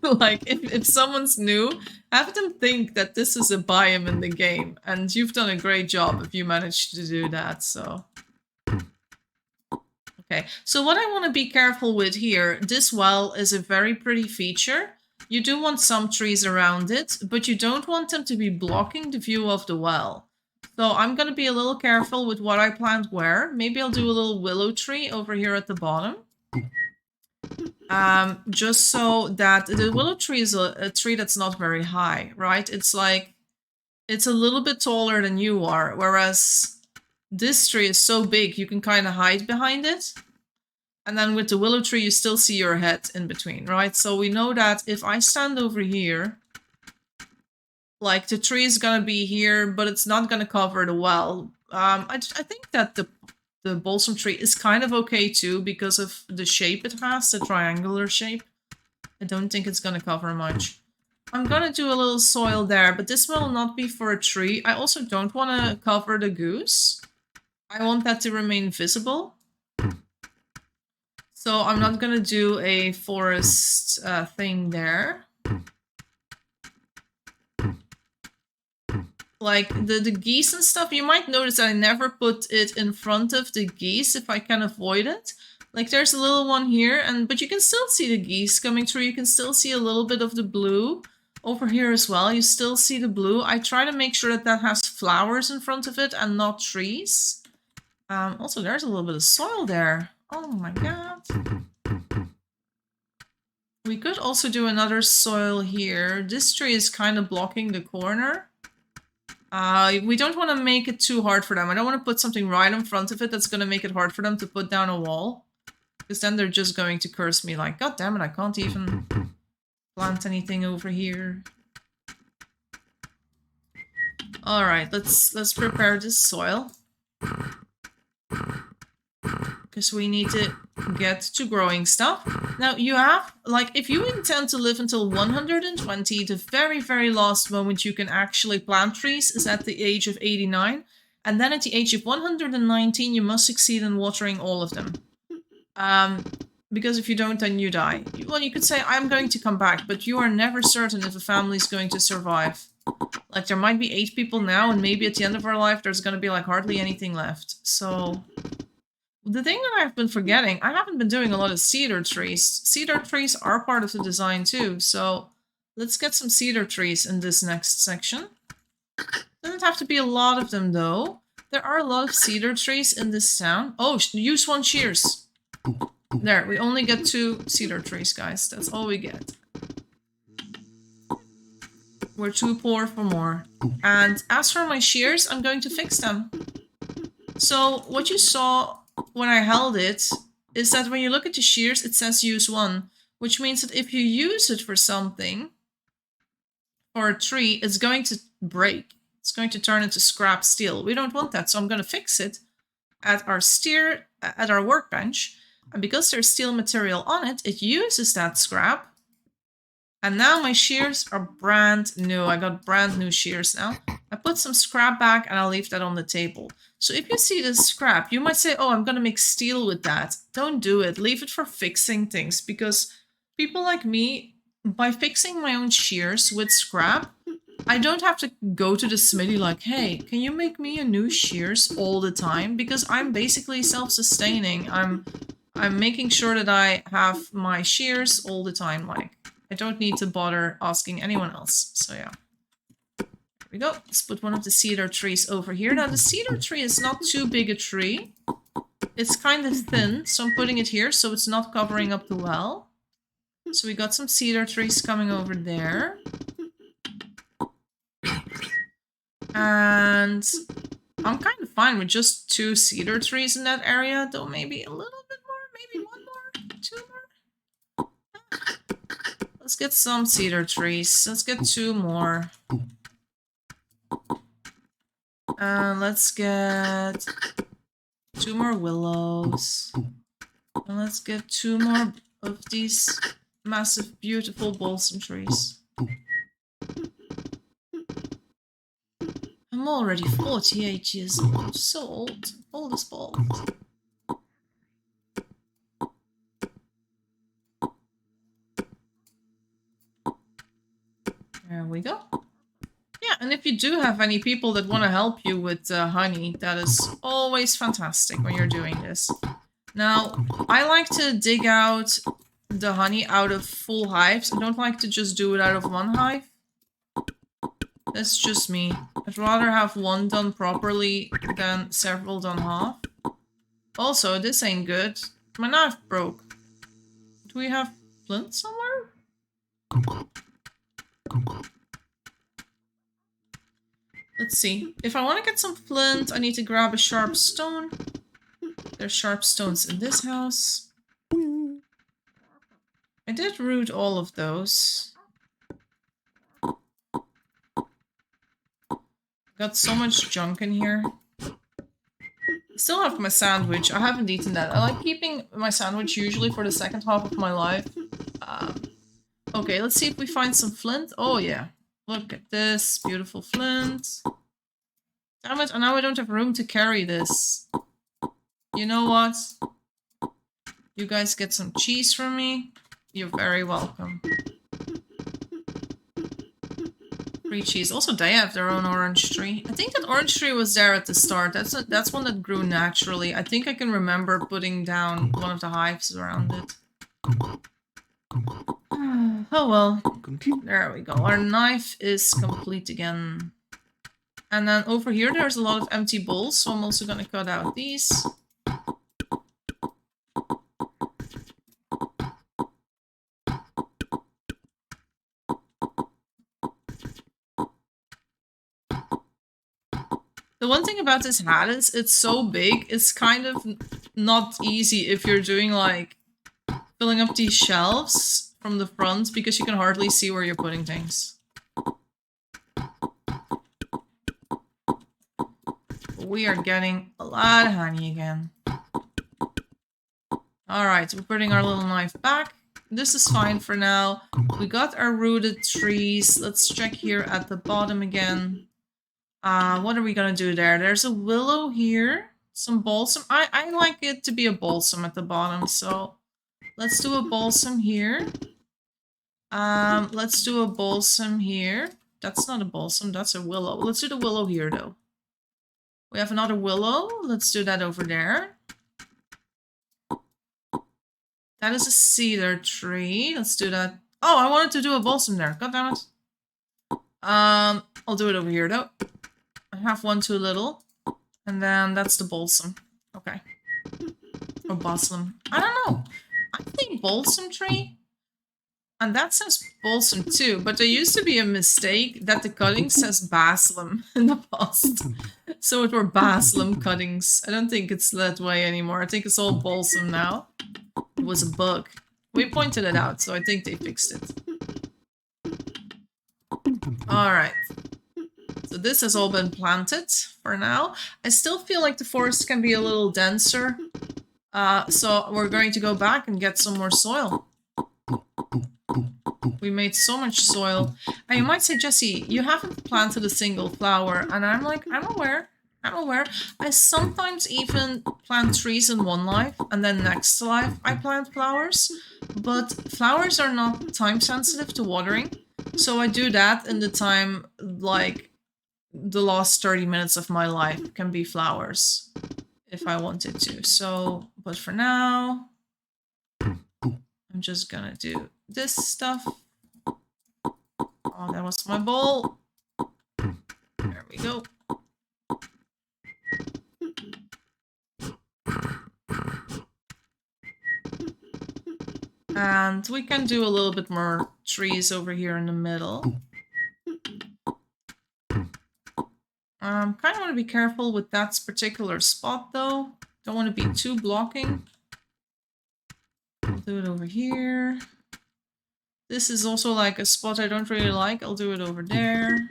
Speaker 1: Like, if someone's new, have them think that this is a biome in the game. And you've done a great job if you managed to do that, so. Okay, so what I want to be careful with here, this well is a very pretty feature. You do want some trees around it, but you don't want them to be blocking the view of the well. So I'm going to be a little careful with what I plant where. Maybe I'll do a little willow tree over here at the bottom. Just so that the willow tree is a tree that's not very high, right? It's like, it's a little bit taller than you are, whereas this tree is so big you can kind of hide behind it. And then with the willow tree you still see your head in between, right? So we know that if I stand over here, like the tree is gonna be here, but it's not gonna cover the well. I think that the balsam tree is kind of okay too because of the shape it has, the triangular shape. I don't think it's gonna cover much. I'm gonna do a little soil there, but this will not be for a tree. I also don't want to cover the goose. I want that to remain visible. So I'm not gonna do a forest thing there. Like the geese and stuff, you might notice that I never put it in front of the geese if I can avoid it. Like there's a little one here, but you can still see the geese coming through. You can still see a little bit of the blue over here as well. You still see the blue. I try to make sure that that has flowers in front of it and not trees. Also, there's a little bit of soil there. Oh my god. We could also do another soil here. This tree is kind of blocking the corner. We don't want to make it too hard for them. I don't want to put something right in front of it that's going to make it hard for them to put down a wall. Because then they're just going to curse me like, God damn it, I can't even plant anything over here. Alright, let's prepare this soil. Because we need to get to growing stuff. Now you have, like, if you intend to live until 120, the very, very last moment you can actually plant trees is at the age of 89. And then at the age of 119, you must succeed in watering all of them. Because if you don't, then you die. Well, you could say, I'm going to come back, but you are never certain if a family is going to survive. Like, there might be 8 people now, and maybe at the end of our life, there's going to be, like, hardly anything left. So, the thing that I've been forgetting, I haven't been doing a lot of cedar trees. Cedar trees are part of the design, too. So, let's get some cedar trees in this next section. Doesn't have to be a lot of them, though. There are a lot of cedar trees in this town. Oh, use 1 shears. There, we only get 2 cedar trees, guys. That's all we get. We're too poor for more. And as for my shears, I'm going to fix them. So, what you saw when I held it is that when you look at the shears, it says use 1. Which means that if you use it for something, for a tree, it's going to break. It's going to turn into scrap steel. We don't want that, so I'm going to fix it at our workbench. And because there's steel material on it, it uses that scrap. And now my shears are brand new. I got brand new shears now. I put some scrap back and I'll leave that on the table. So if you see this scrap, you might say, oh, I'm going to make steel with that. Don't do it. Leave it for fixing things. Because people like me, by fixing my own shears with scrap, I don't have to go to the smithy like, hey, can you make me a new shears all the time? Because I'm basically self-sustaining. I'm making sure that I have my shears all the time. Like, I don't need to bother asking anyone else. So yeah. There we go. Let's put one of the cedar trees over here. Now the cedar tree is not too big a tree. It's kind of thin, so I'm putting it here so it's not covering up the well. So we got some cedar trees coming over there. And I'm kind of fine with just 2 cedar trees in that area, though maybe a little bit more, maybe 1 more, 2 more. Let's get some cedar trees. Let's get 2 more. Let's get 2 more willows. And let's get 2 more of these massive, beautiful balsam trees. I'm already 48 years old. So old. Old as bald. There we go. Yeah, and if you do have any people that want to help you with honey, that is always fantastic when you're doing this. Now, I like to dig out the honey out of full hives. I don't like to just do it out of 1 hive. That's just me. I'd rather have 1 done properly than several done half. Also, this ain't good. My knife broke. Do we have flint somewhere? Let's see. If I want to get some flint, I need to grab a sharp stone. There's sharp stones in this house. I did root all of those. Got so much junk in here. Still have my sandwich. I haven't eaten that. I like keeping my sandwich usually for the second half of my life. Okay, let's see if we find some flint. Oh yeah. Look at this. Beautiful flint. Damn it, and now I don't have room to carry this. You know what? You guys get some cheese from me. You're very welcome. Free cheese. Also, they have their own orange tree. I think that orange tree was there at the start. That's one that grew naturally. I think I can remember putting down one of the hives around it. Oh well. There we go. Our knife is complete again. And then over here there's a lot of empty bowls, so I'm also gonna cut out these. The one thing about this hat is it's so big, it's kind of not easy if you're doing like filling up these shelves from the front because you can hardly see where you're putting things. We are getting a lot of honey again. Alright, we're putting our little knife back. This is fine for now. We got our rooted trees. Let's check here at the bottom again. What are we gonna do there? There's a willow here. Some balsam. I like it to be a balsam at the bottom, so let's do a balsam here. Let's do a balsam here. That's not a balsam, that's a willow. Let's do the willow here, though. We have another willow. Let's do that over there. That is a cedar tree. Let's do that. Oh, I wanted to do a balsam there. God damn it. I'll do it over here, though. I have one too little. And then that's the balsam. Okay. Or balsam. I don't know. I think balsam tree. And that says balsam too. But there used to be a mistake that the cutting says basilium in the past. So it were basilium cuttings. I don't think it's that way anymore. I think it's all balsam now. It was a bug. We pointed it out, so I think they fixed it. Alright. So this has all been planted for now. I still feel like the forest can be a little denser. So we're going to go back and get some more soil. We made so much soil. And you might say, Jessie, you haven't planted a single flower. And I'm like, I'm aware. I'm aware. I sometimes even plant trees in one life. And then next life I plant flowers. But flowers are not time sensitive to watering. So I do that in the time, like, the last 30 minutes of my life can be flowers. If I wanted to. So, but for now, I'm just gonna do this stuff. Oh, that was my bowl. There we go. And we can do a little bit more trees over here in the middle. Kind of want to be careful with that particular spot though. Don't want to be too blocking. I'll do it over here. This is also like a spot I don't really like. I'll do it over there.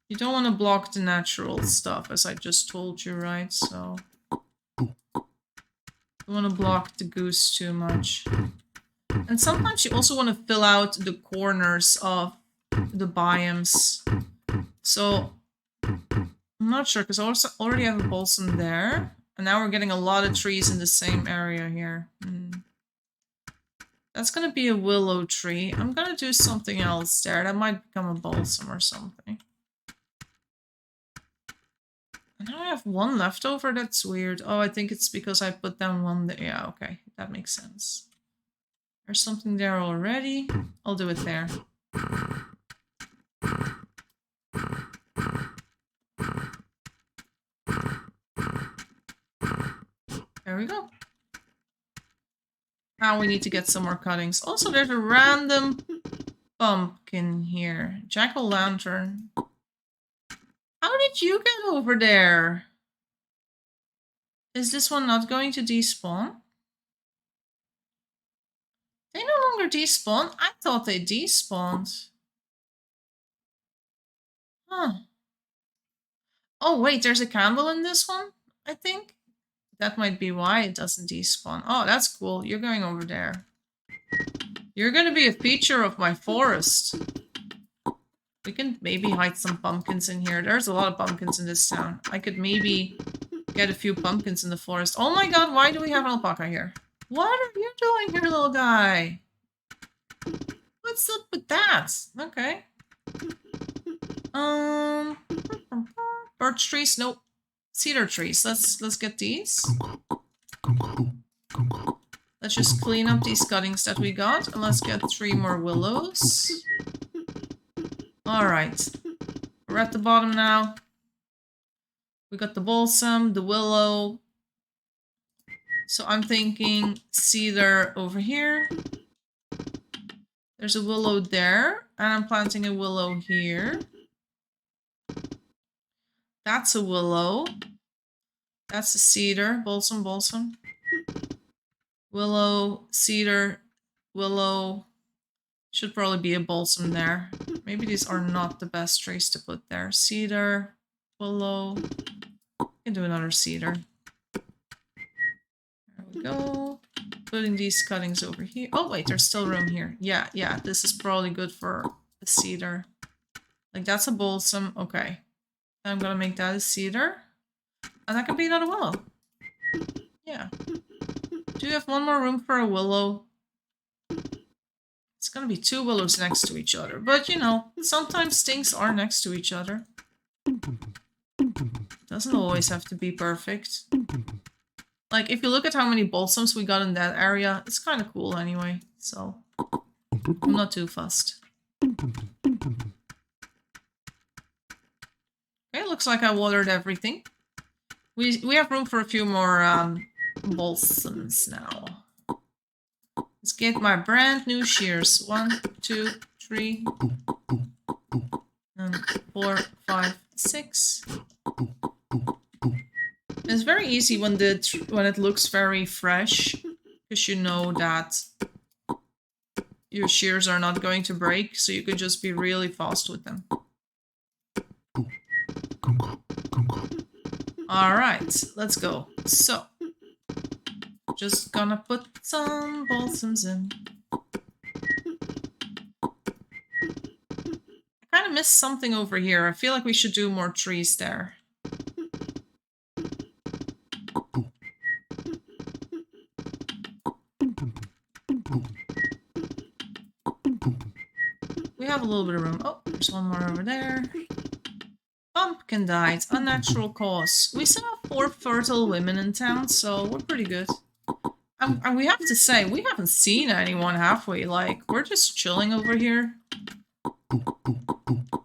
Speaker 1: You don't want to block the natural stuff, as I just told you, right? So you want to block the goose too much. And sometimes you also want to fill out the corners of the biomes. So I'm not sure, because I also already have a balsam there. And now we're getting a lot of trees in the same area here. That's going to be a willow tree. I'm going to do something else there. That might become a balsam or something. And now I have one left over. That's weird. Oh, I think it's because I put down one there. Yeah, okay. That makes sense. There's something there already. I'll do it there. There we go. Now we need to get some more cuttings. Also, there's a random pumpkin here. Jack-o'-lantern. How did you get over there? Is this one not going to despawn? They no longer despawn? I thought they despawned. Huh. Oh, wait, there's a candle in this one, I think. That might be why it doesn't despawn. Oh, that's cool. You're going over there. You're going to be a feature of my forest. We can maybe hide some pumpkins in here. There's a lot of pumpkins in this town. I could maybe get a few pumpkins in the forest. Oh my god, why do we have an alpaca here? What are you doing here, little guy? What's up with that? Okay. Birch trees? Nope. Cedar trees. Let's get these. Let's just clean up these cuttings that we got, and let's get 3 more willows. Alright. We're at the bottom now. We got the balsam, the willow. So I'm thinking cedar over here. There's a willow there, and I'm planting a willow here. That's a willow. That's a cedar. Balsam, balsam. Willow, cedar, willow. Should probably be a balsam there. Maybe these are not the best trees to put there. Cedar, willow. We can do another cedar. There we go. Putting these cuttings over here. Oh wait, there's still room here. Yeah, this is probably good for a cedar. Like that's a balsam. Okay. I'm gonna make that a cedar. And that can be another willow. Yeah. Do you have one more room for a willow? It's gonna be 2 willows next to each other. But you know, sometimes things are next to each other. Doesn't always have to be perfect. Like, if you look at how many balsams we got in that area, it's kind of cool anyway. So, I'm not too fussed. Okay, looks like I watered everything. We have room for a few more balsams now. Let's get my brand new shears. 1, 2, 3, and 4, 5, 6. It's very easy when it looks very fresh, because you know that your shears are not going to break, so you can just be really fast with them. Alright, let's go. So, just gonna put some balsams in. I kind of missed something over here. I feel like we should do more trees there. We have a little bit of room. Oh, there's one more over there. Pumpkin died. Unnatural cause. We still have 4 fertile women in town, so we're pretty good. And we have to say, we haven't seen anyone, have we? Like, we're just chilling over here.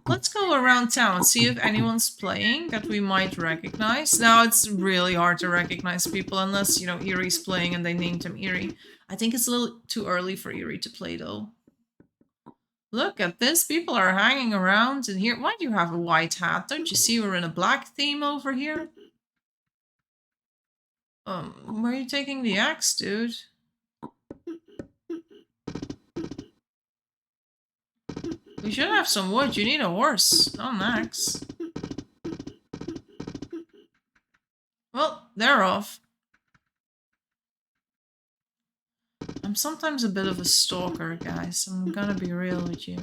Speaker 1: Let's go around town and see if anyone's playing that we might recognize. Now, it's really hard to recognize people unless, you know, Erie's playing and they named him Erie. I think it's a little too early for Erie to play, though. Look at this. People are hanging around in here. Why do you have a white hat? Don't you see we're in a black theme over here? Where are you taking the axe, dude? We should have some wood. You need a horse, not an axe. Well, they're off. I'm sometimes a bit of a stalker, guys. I'm gonna be real with you.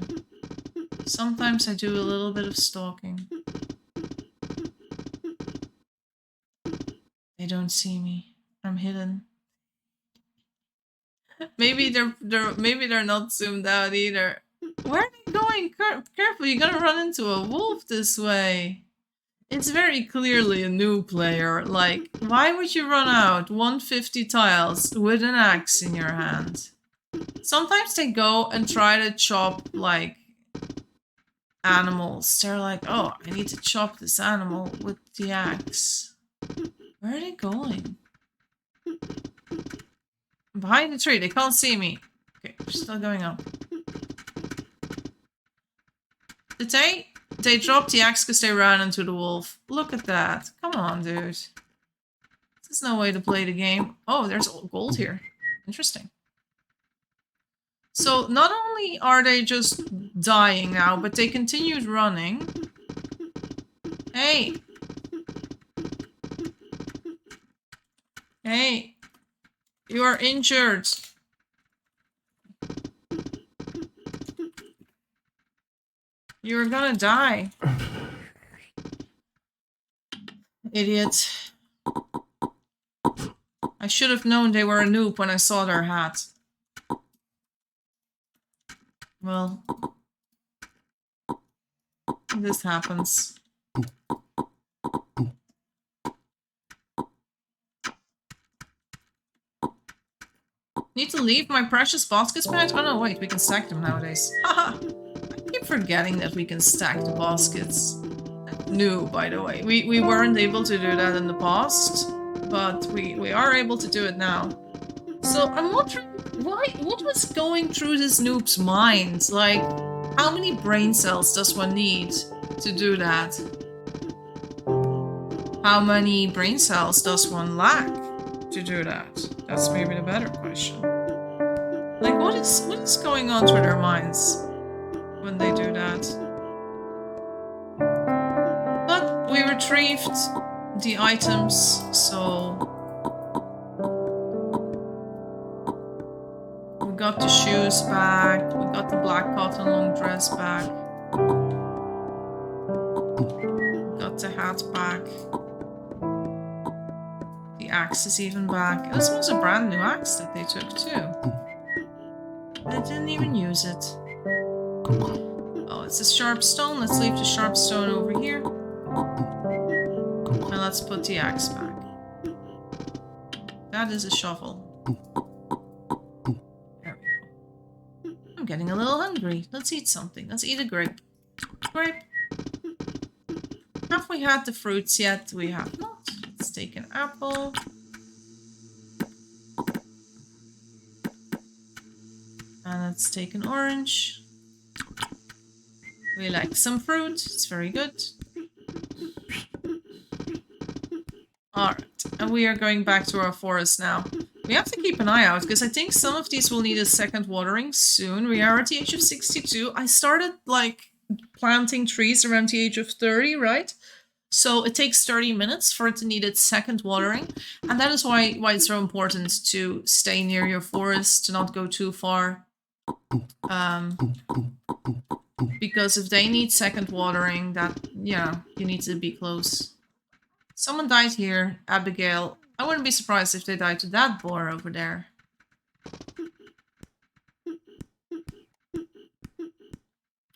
Speaker 1: Sometimes I do a little bit of stalking. They don't see me. I'm hidden. Maybe they're not zoomed out either. Where are they going? Careful, you're gonna run into a wolf this way. It's very clearly a new player. Like, why would you run out 150 tiles with an axe in your hand? Sometimes they go and try to chop, like, animals. They're like, oh, I need to chop this animal with the axe. Where are they going? behind the tree. They can't see me. Okay, we're still going up. Did they dropped the axe because they ran into the wolf. Look at that. Come on, dude. This is no way to play the game. Oh, there's gold here. Interesting. So not only are they just dying now, but they continued running. Hey. Hey. You are injured. You're gonna die. Idiot. I should have known they were a noob when I saw their hat. Well, this happens. Need to leave my precious baskets behind? Oh no, wait, we can stack them nowadays. Haha! I keep forgetting that we can stack the baskets. No, by the way. We weren't able to do that in the past, but we are able to do it now. So I'm wondering what was going through this noob's mind? Like, how many brain cells does one need to do that? How many brain cells does one lack to do that? That's maybe the better question. Like, what is going on through their minds when they do that? But we retrieved the items, so we got the shoes back, we got the black cotton long dress back, we got the hat back. The axe is even back. This was a brand new axe that they took too. They didn't even use it. Oh, it's a sharp stone. Let's leave the sharp stone over here. And let's put the axe back. That is a shovel. There we go. I'm getting a little hungry. Let's eat something. Let's eat a grape. Grape. Have we had the fruits yet? We have not. Let's take an apple. And let's take an orange. We like some fruit. It's very good. Alright, and we are going back to our forest now. We have to keep an eye out, because I think some of these will need a second watering soon. We are at the age of 62. I started, like, planting trees around the age of 30, right? So it takes 30 minutes for it to need its second watering. And that is why it's so important to stay near your forest, to not go too far. Because if they need second watering, that, yeah, you need to be close. Someone died here, Abigail. I wouldn't be surprised if they died to that boar over there.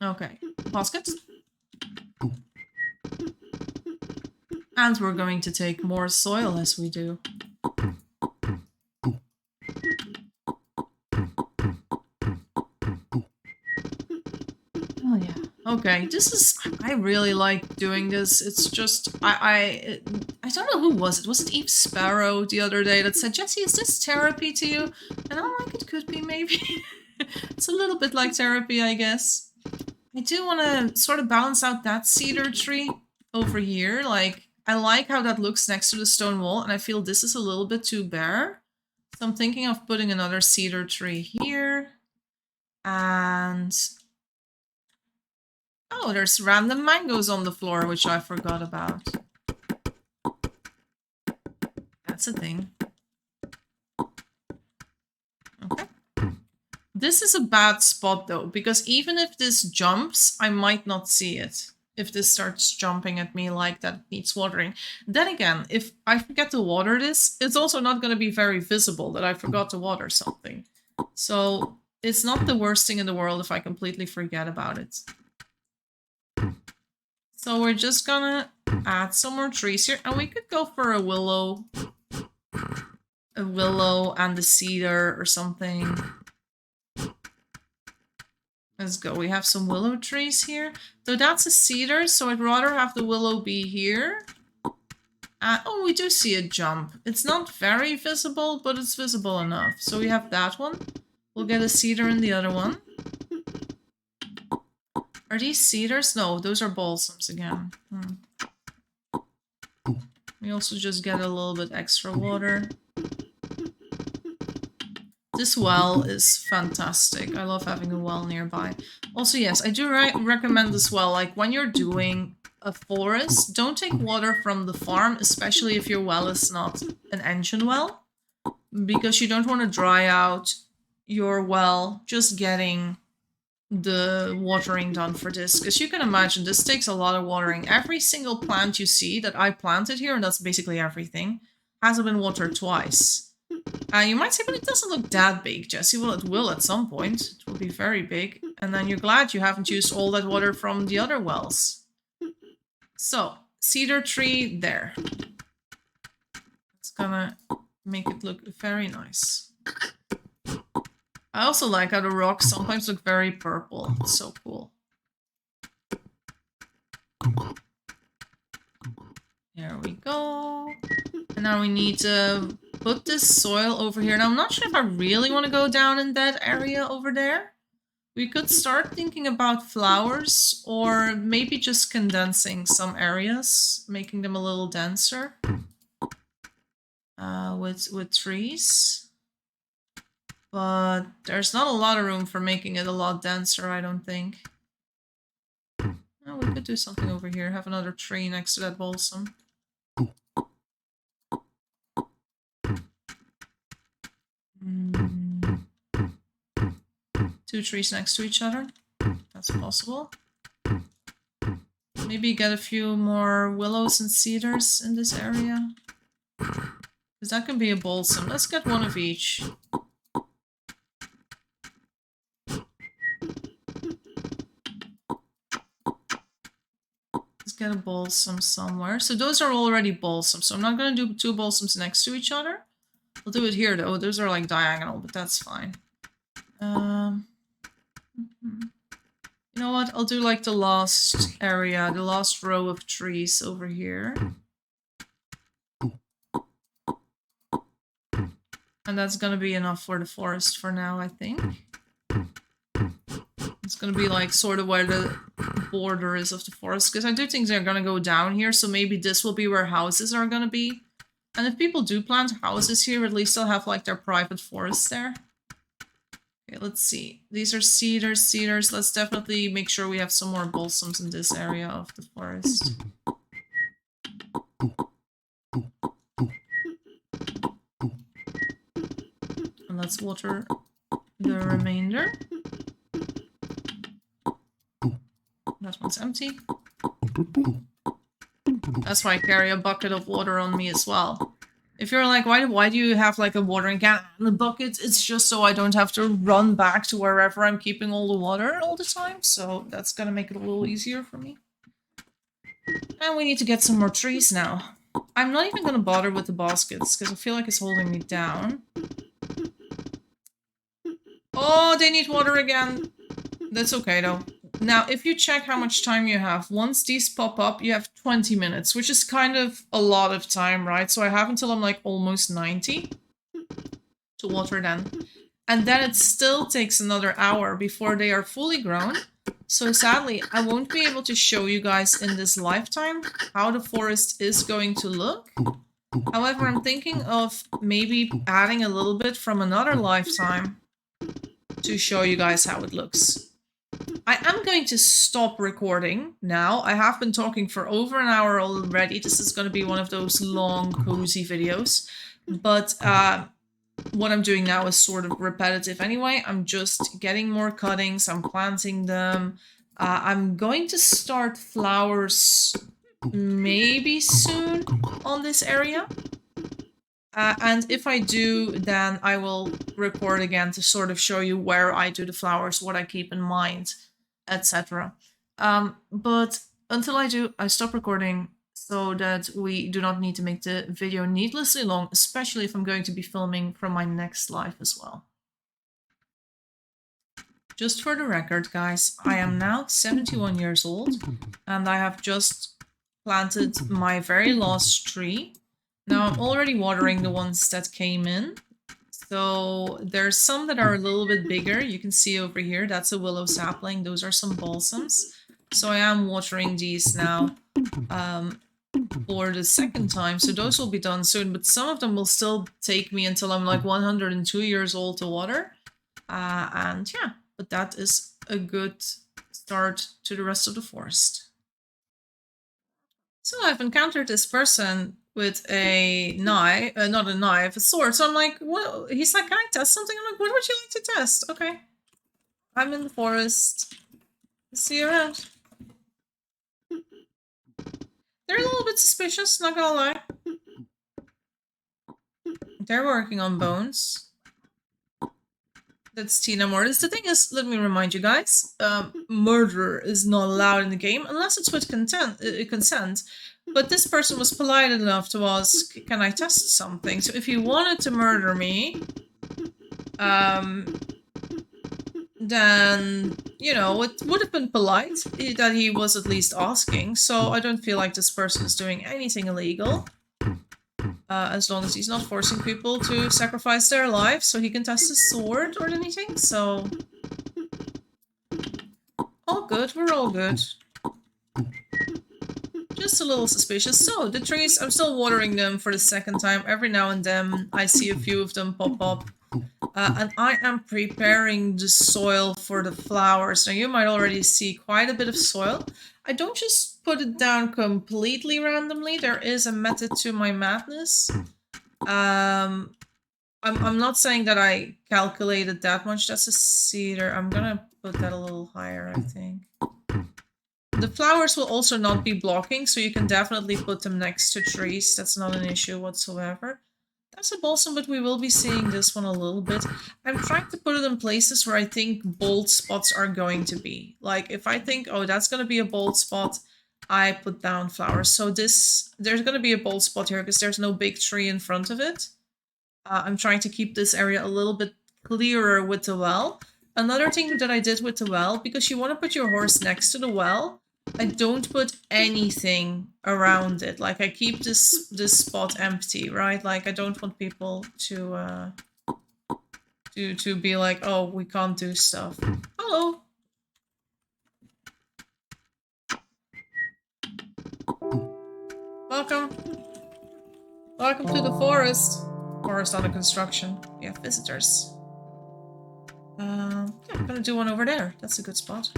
Speaker 1: Okay, basket. And we're going to take more soil as we do. Oh yeah. Okay, this is... I really like doing this. It's just... I don't know who was it. Was it Eve Sparrow the other day that said, Jessie, is this therapy to you? And I'm like, it could be, maybe. It's a little bit like therapy, I guess. I do want to sort of balance out that cedar tree over here. Like, I like how that looks next to the stone wall, and I feel this is a little bit too bare. So I'm thinking of putting another cedar tree here. And... oh, there's random mangoes on the floor, which I forgot about. That's a thing. Okay. This is a bad spot, though, because even if this jumps, I might not see it. If this starts jumping at me like that needs watering. Then again, if I forget to water this, it's also not going to be very visible that I forgot to water something. So it's not the worst thing in the world if I completely forget about it. So we're just gonna add some more trees here. And we could go for a willow. A willow and a cedar or something. Let's go. We have some willow trees here. Though that's a cedar, so I'd rather have the willow be here. Oh, we do see a jump. It's not very visible, but it's visible enough. So we have that one. We'll get a cedar in the other one. Are these cedars? No, those are balsams again. We also just get a little bit extra water. This well is fantastic. I love having a well nearby. Also, yes, I do recommend this well. Like, when you're doing a forest, don't take water from the farm, especially if your well is not an engine well, because you don't want to dry out your well just getting the watering done for this, because you can imagine this takes a lot of watering. Every single plant you see that I planted here, and that's basically everything, hasn't been watered twice. You might say, but it doesn't look that big, Jessie. Well, it will at some point. It will be very big. And then you're glad you haven't used all that water from the other wells. So, cedar tree there. It's gonna make it look very nice. I also like how the rocks sometimes look very purple. It's so cool. There we go. And now we need to put this soil over here. Now, I'm not sure if I really want to go down in that area over there. We could start thinking about flowers, or maybe just condensing some areas, making them a little denser with trees. But there's not a lot of room for making it a lot denser, I don't think. Oh, we could do something over here. Have another tree next to that balsam. Two trees next to each other. That's possible. Maybe get a few more willows and cedars in this area. Because that can be a balsam. Let's get one of each. Let's get a balsam somewhere. So those are already balsams. So I'm not going to do two balsams next to each other. I'll do it here though. Those are like diagonal, but that's fine. You know what? I'll do like the last area, the last row of trees over here. And that's gonna be enough for the forest for now, I think. It's gonna be like sort of where the border is of the forest, because I do think they're gonna go down here, so maybe this will be where houses are gonna be. And if people do plant houses here, at least they'll have like their private forest there. Okay, let's see. These are cedars. Let's definitely make sure we have some more balsams in this area of the forest. And let's water the remainder. That one's empty. That's why I carry a bucket of water on me as well. If you're like, why do you have like a watering can and a bucket? It's just so I don't have to run back to wherever I'm keeping all the water all the time. So that's gonna make it a little easier for me. And we need to get some more trees now. I'm not even gonna bother with the baskets because I feel like it's holding me down. Oh, they need water again. That's okay though. Now, if you check how much time you have, once these pop up, you have 20 minutes, which is kind of a lot of time, right? So I have until I'm like almost 90 to water them. And then it still takes another hour before they are fully grown. So sadly, I won't be able to show you guys in this lifetime how the forest is going to look. However, I'm thinking of maybe adding a little bit from another lifetime to show you guys how it looks. I am going to stop recording now. I have been talking for over an hour already. This is going to be one of those long, cozy videos. But what I'm doing now is sort of repetitive anyway. I'm just getting more cuttings. I'm planting them. I'm going to start flowers maybe soon on this area. And if I do, then I will record again to sort of show you where I do the flowers, what I keep in mind, etc. But until I do, I stop recording so that we do not need to make the video needlessly long, especially if I'm going to be filming from my next life as well. Just for the record, guys, I am now 71 years old, and I have just planted my very last tree. Now I'm already watering the ones that came in. So there's some that are a little bit bigger. You can see over here, that's a willow sapling. Those are some balsams. So I am watering these now for the second time. So those will be done soon. But some of them will still take me until I'm like 102 years old to water. And yeah, but that is a good start to the rest of the forest. So I've encountered this person with a knife, not a knife, a sword. So I'm like, what? He's like, can I test something? I'm like, what would you like to test? Okay. I'm in the forest. See you around. They're a little bit suspicious, not gonna lie. They're working on bones. That's Tina Mortis. The thing is, let me remind you guys, murder is not allowed in the game unless it's with consent. But this person was polite enough to ask, can I test something? So if he wanted to murder me, then, you know, it would have been polite that he was at least asking. So I don't feel like this person is doing anything illegal. As long as he's not forcing people to sacrifice their lives so he can test his sword or anything. So, all good, we're all good. Just a little suspicious. So, the trees, I'm still watering them for the second time. Every now and then I see a few of them pop up. And I am preparing the soil for the flowers. Now, you might already see quite a bit of soil. I don't just put it down completely randomly. There is a method to my madness. I'm not saying that I calculated that much. That's a cedar. I'm gonna put that a little higher, I think. The flowers will also not be blocking, so you can definitely put them next to trees. That's not an issue whatsoever. That's a balsam, but we will be seeing this one a little bit. I'm trying to put it in places where I think bold spots are going to be. Like, if I think, oh, that's going to be a bold spot, I put down flowers. So there's going to be a bold spot here because there's no big tree in front of it. I'm trying to keep this area a little bit clearer with the well. Another thing that I did with the well, because you want to put your horse next to the well, I don't put anything around it. Like, I keep this spot empty, right? Like, I don't want people to be like, oh, we can't do stuff. Hello. Welcome. Welcome to the forest. Forest under construction. We have visitors. Yeah, I'm gonna do one over there. That's a good spot.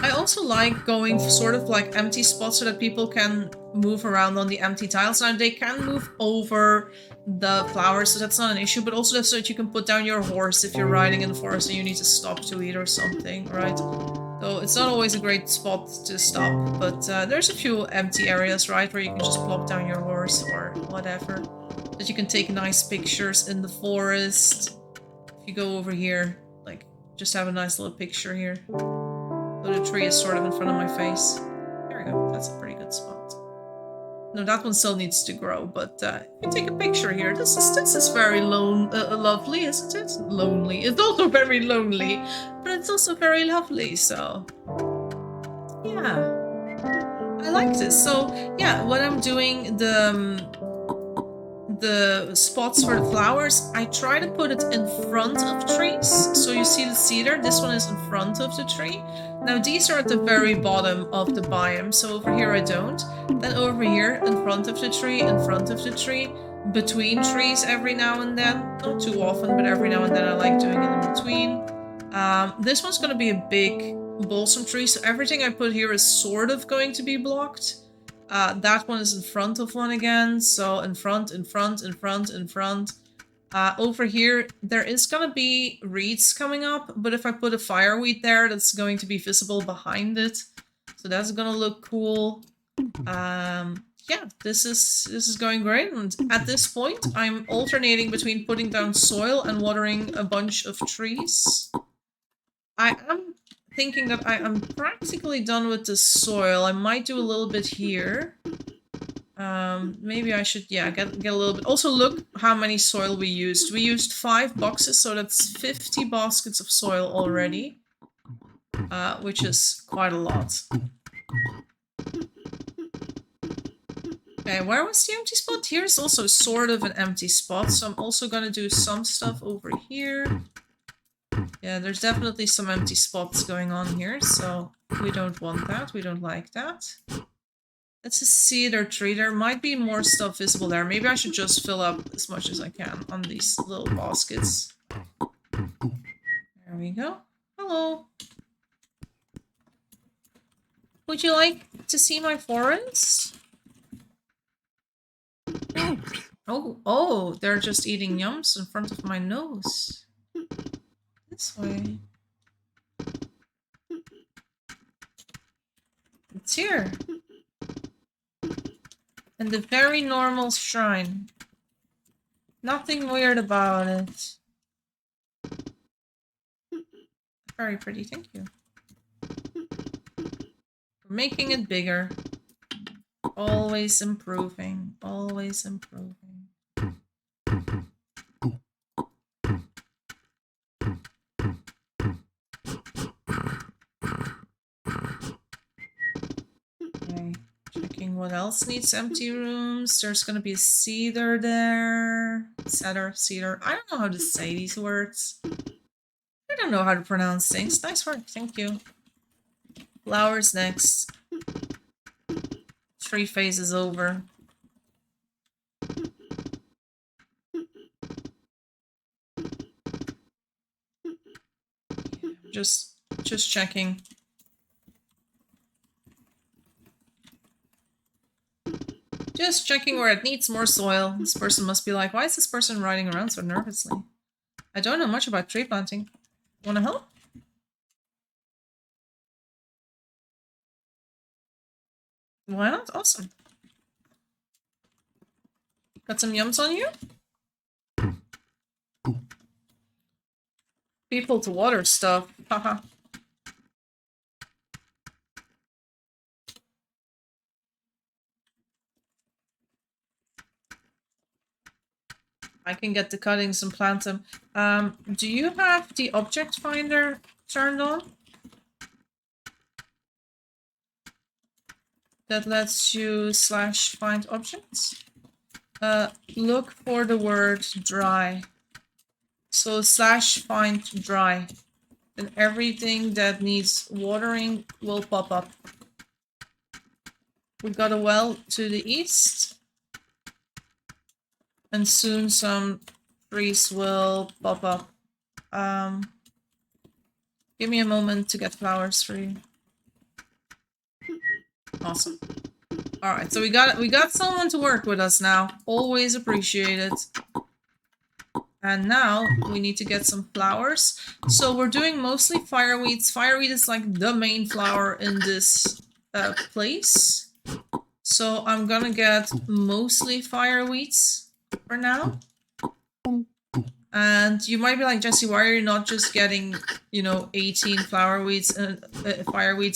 Speaker 1: I also like going for sort of like empty spots so that people can move around on the empty tiles. Now, they can move over the flowers, so that's not an issue, but also so that you can put down your horse if you're riding in the forest and you need to stop to eat or something, right? So it's not always a great spot to stop, but there's a few empty areas, right, where you can just plop down your horse or whatever. That you can take nice pictures in the forest. If you go over here, like, just have a nice little picture here. So the tree is sort of in front of my face. There we go. That's a pretty good spot. No, that one still needs to grow, but you take a picture here. This is very lovely, isn't it? Lonely. It's also very lonely, but it's also very lovely. So yeah, I like this. So yeah, when I'm doing the spots for the flowers, I try to put it in front of trees. So you see the cedar, this one is in front of the tree. Now these are at the very bottom of the biome, so over here I don't. Then over here, in front of the tree, in front of the tree, between trees every now and then. Not too often, but every now and then I like doing it in between. This one's going to be a big balsam tree, so everything I put here is sort of going to be blocked. That one is in front of one again, so in front, in front, in front, in front. Over here, there is gonna be reeds coming up, but if I put a fireweed there, that's going to be visible behind it. So that's gonna look cool. Yeah, this is going great, and at this point, I'm alternating between putting down soil and watering a bunch of trees. I am thinking that I am practically done with the soil. I might do a little bit here. Maybe I should, yeah, get a little bit. Also, look how many soil we used. We used 5 boxes, so that's 50 baskets of soil already. Which is quite a lot. Okay, where was the empty spot? Here's also sort of an empty spot, so I'm also gonna do some stuff over here. Yeah, there's definitely some empty spots going on here, so we don't want that. We don't like that. It's a cedar tree. There might be more stuff visible there. Maybe I should just fill up as much as I can on these little baskets. There we go. Hello. Would you like to see my forest? Oh, they're just eating yums in front of my nose. This way. It's here. And the very normal shrine. Nothing weird about it. Very pretty, thank you. We're making it bigger. Always improving. Always improving. Okay. Checking what else needs empty rooms. There's gonna be a cedar there. Cedar. I don't know how to say these words. I don't know how to pronounce things. Nice work, thank you. Flowers next. 3 phases over. Just checking. Just checking where it needs more soil. This person must be like, why is this person riding around so nervously? I don't know much about tree planting. Wanna help? Why not? Awesome. Got some yums on you? People to water stuff. Haha. I can get the cuttings and plant them. Do you have the object finder turned on? That lets you /find objects? Look for the word dry. So /find dry. And everything that needs watering will pop up. We've got a well to the east. And soon some trees will pop up. Give me a moment to get flowers for you. Awesome. Alright, so we got someone to work with us now. Always appreciate it. And now we need to get some flowers. So we're doing mostly fireweeds. Fireweed is like the main flower in this place. So I'm gonna get mostly fireweeds for now. And you might be like, Jessie, why are you not just getting, you know, 18 fireweeds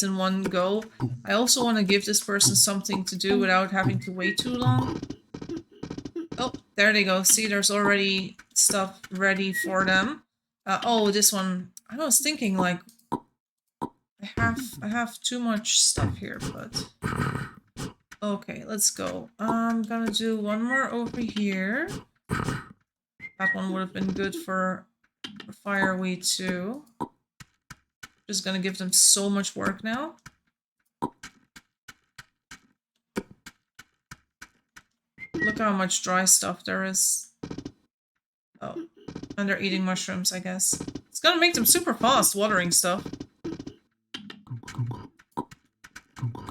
Speaker 1: in one go? I also want to give this person something to do without having to wait too long. Oh, there they go. See, there's already stuff ready for them. Oh, this one. I was thinking, like, I have too much stuff here, but... Okay, let's go. I'm gonna do one more over here. That one would have been good for fireweed too. Just gonna give them so much work now. Look how much dry stuff there is. Oh, and they're eating mushrooms, I guess. It's gonna make them super fast watering stuff.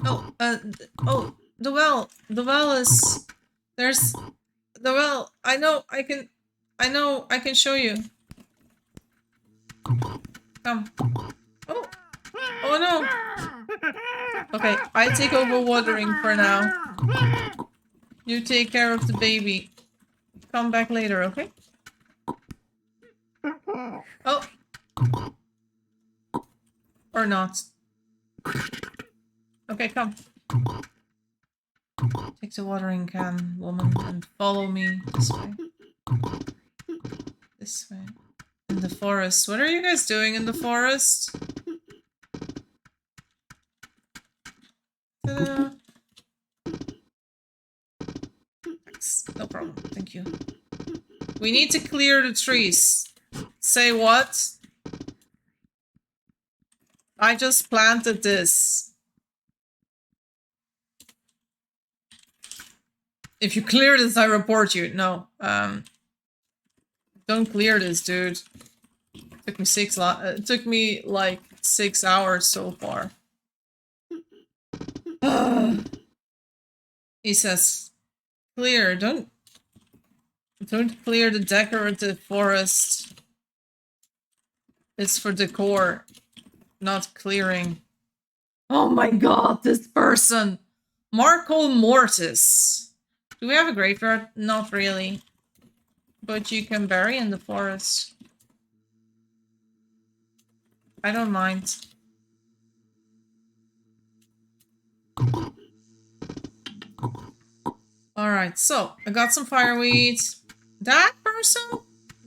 Speaker 1: Oh, oh, the well is... There's... The well, I know I can show you. Come. Oh. Oh no. Okay, I take over watering for now. You take care of the baby. Come back later, okay? Oh. Or not. Okay, come. Take the watering can, woman, and follow me this way. This way. In the forest. What are you guys doing in the forest? Ta-da. No problem. Thank you. We need to clear the trees. Say what? I just planted this. If you clear this, I report you. No. Don't clear this, dude. It took me like 6 hours so far. He says, clear. Don't clear the decorative forest. It's for decor, not clearing. Oh my god, this person! Salem and Mortis. Do we have a graveyard? Not really. But you can bury in the forest. I don't mind. Alright, so I got some fireweed. That person?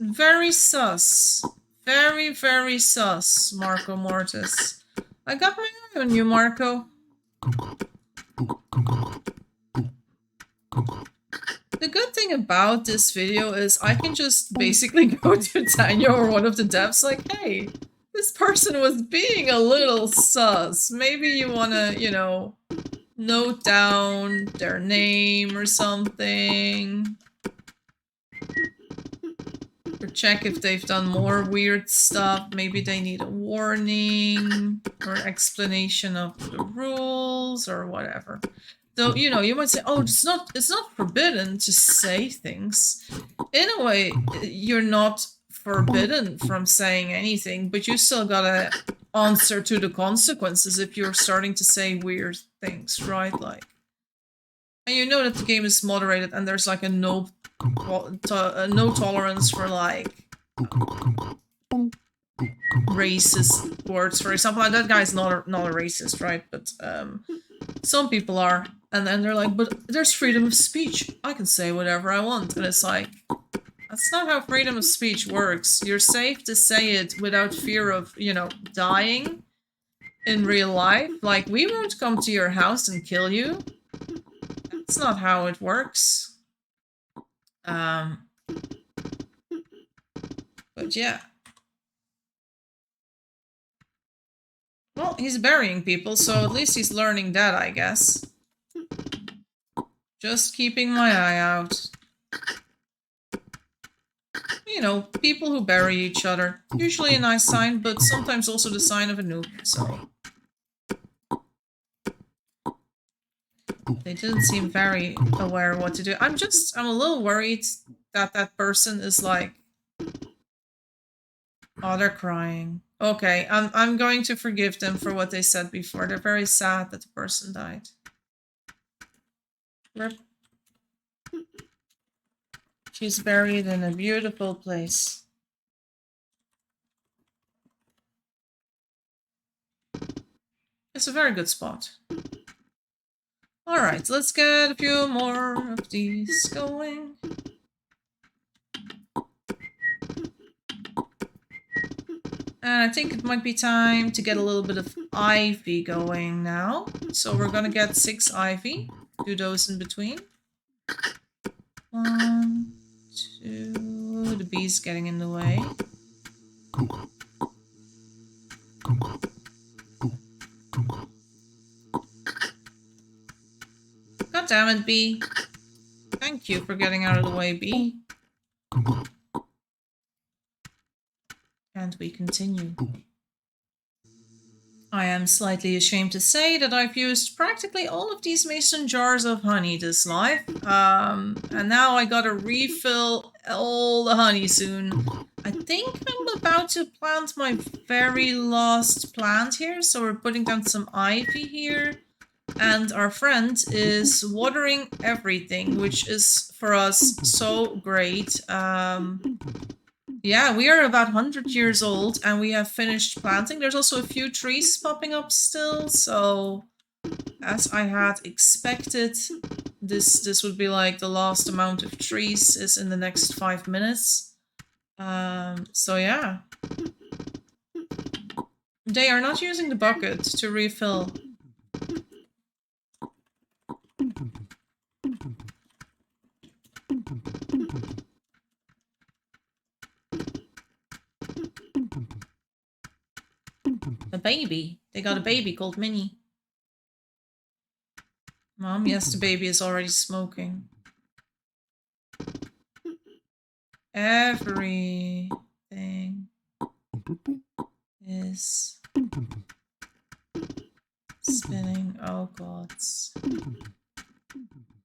Speaker 1: Very sus. Very, very sus, Marco Mortis. I got my eye on you, Marco. The good thing about this video is I can just basically go to Daniel or one of the devs like, hey, this person was being a little sus. Maybe you wanna, you know, note down their name or something. Or check if they've done more weird stuff. Maybe they need a warning or explanation of the rules or whatever. Though, you know, you might say, oh, it's not forbidden to say things. In a way, you're not forbidden from saying anything, but you still gotta answer to the consequences if you're starting to say weird things, right? Like, and you know that the game is moderated and there's like a no tolerance for like racist words. For example, like, that guy's not a racist, right? But some people are, and then they're like, but there's freedom of speech. I can say whatever I want, and it's like, that's not how freedom of speech works. You're safe to say it without fear of, you know, dying in real life. Like, we won't come to your house and kill you. That's not how it works. But yeah. Well, he's burying people, so at least he's learning that, I guess. Just keeping my eye out. You know, people who bury each other. Usually a nice sign, but sometimes also the sign of a noob, so... They didn't seem very aware of what to do. I'm a little worried that that person is like... Oh, they're crying. Okay, I'm going to forgive them for what they said before. They're very sad that the person died. Rip. She's buried in a beautiful place. It's a very good spot. Alright, let's get a few more of these going. And I think it might be time to get a little bit of ivy going now. So we're gonna get 6 ivy. Do those in between. 1, 2... The bee's getting in the way. God damn it, bee. Thank you for getting out of the way, bee. And we continue. I am slightly ashamed to say that I've used practically all of these mason jars of honey this life. And now I gotta refill all the honey soon. I think I'm about to plant my very last plant here. So we're putting down some ivy here. And our friend is watering everything, which is for us so great. Yeah, we are about 100 years old and we have finished planting. There's also a few trees popping up still, so as I had expected, this would be like the last amount of trees is in the next 5 minutes. So yeah. They are not using the bucket to refill. baby. They got a baby called Minnie. Mom, yes, the baby is already smoking. Everything is spinning. Oh gods.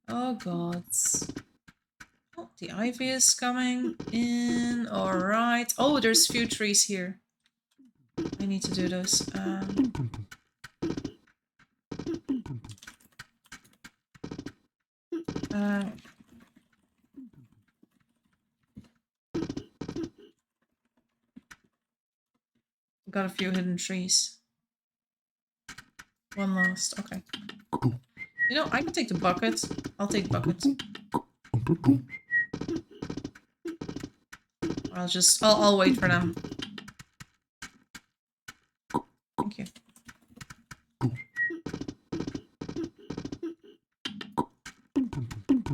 Speaker 1: Oh gods. Oh, the ivy is coming in. Alright. Oh, there's a few trees here. I need to do those. Got a few hidden trees. One last. Okay. You know, I can take the bucket. I'll take bucket. I'll wait for them. Thank you.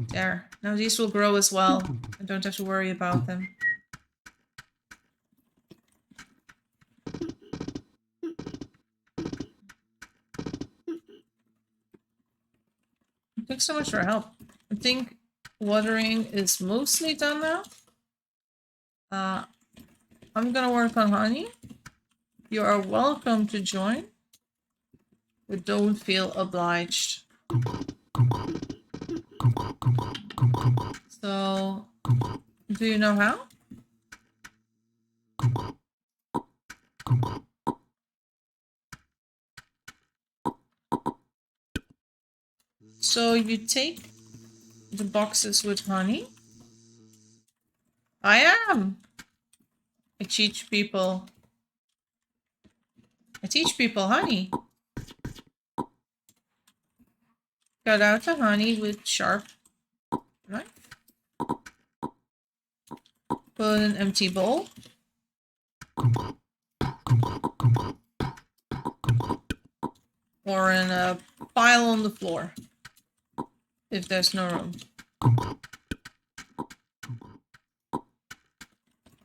Speaker 1: There. Now these will grow as well. I don't have to worry about them. Thanks so much for your help. I think watering is mostly done now. I'm gonna work on honey. You are welcome to join, but don't feel obliged. So, do you know how? So you take the boxes with honey. I am. I teach people honey. Cut out the honey with sharp knife. Put in an empty bowl. Or in a pile on the floor. If there's no room.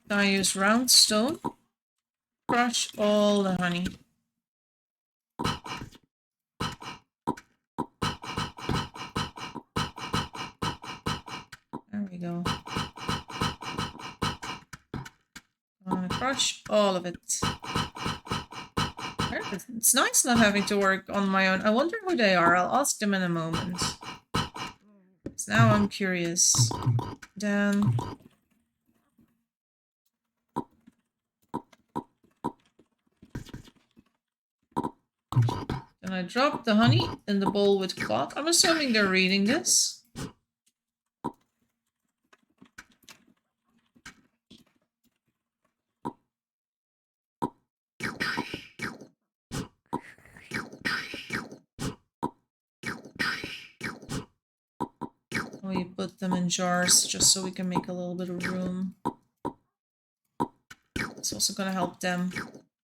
Speaker 1: I use round stone. Crush all the honey. There we go. Crush all of it. It's nice not having to work on my own. I wonder who they are. I'll ask them in a moment. So now I'm curious. Then... Then I drop the honey in the bowl with cloth. I'm assuming they're reading this. We put them in jars just so we can make a little bit of room. It's also going to help them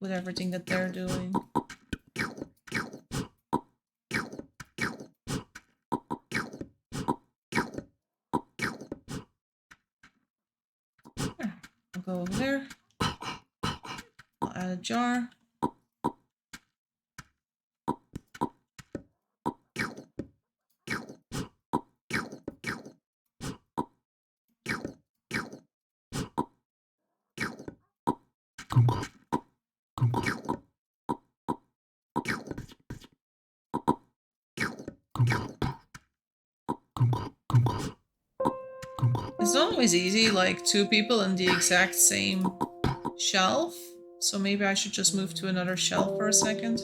Speaker 1: with everything that they're doing. There. I'll go over there. I'll add a jar. It's not always easy, like 2 people in the exact same shelf. So maybe I should just move to another shelf for a second.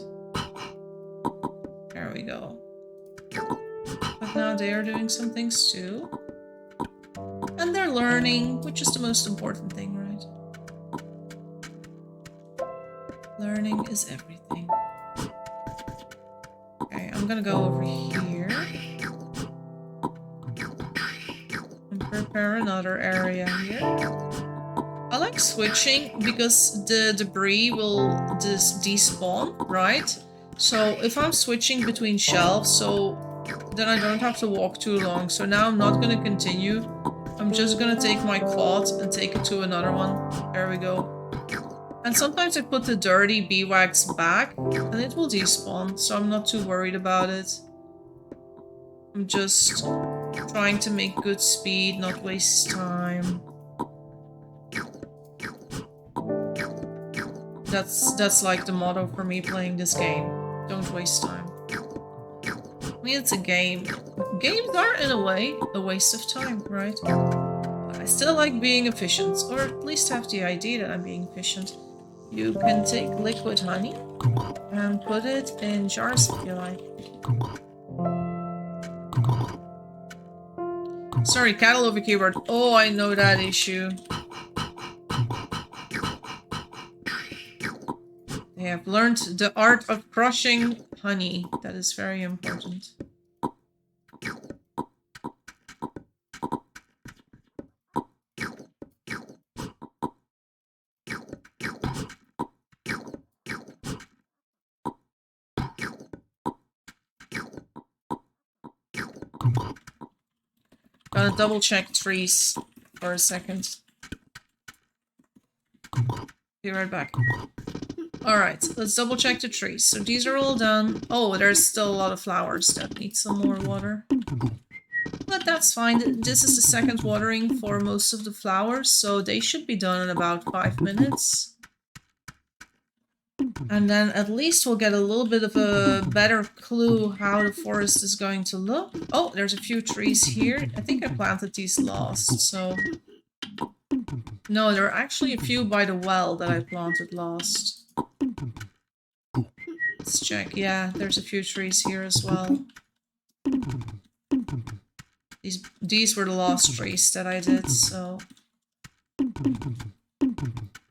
Speaker 1: There we go. But now they are doing some things too. And they're learning, which is the most important thing, right? Learning is everything. Okay, I'm gonna go over here. And prepare another area here. I like switching because the debris will just despawn, right? So if I'm switching between shelves, then I don't have to walk too long. So now I'm not gonna continue. I'm just gonna take my cloth and take it to another one. There we go. And sometimes I put the dirty beeswax back and it will despawn, so I'm not too worried about it. I'm just trying to make good speed, not waste time. That's like the motto for me playing this game. Don't waste time. I mean, it's a game. Games are, in a way, a waste of time, right? I still like being efficient, or at least have the idea that I'm being efficient. You can take liquid honey and put it in jars if you like. Sorry, cattle over keyboard. Oh, I know that issue. They have learned the art of crushing honey. That is very important. Gotta double check trees for a second. Be right back. Alright, let's double check the trees. So these are all done. Oh, there's still a lot of flowers that need some more water. But that's fine. This is the second watering for most of the flowers, so they should be done in about 5 minutes. And then at least we'll get a little bit of a better clue how the forest is going to look. Oh, there's a few trees here. I think I planted these last, so... No, there are actually a few by the well that I planted last. Let's check. Yeah, there's a few trees here as well. These were the last trees that I did, so...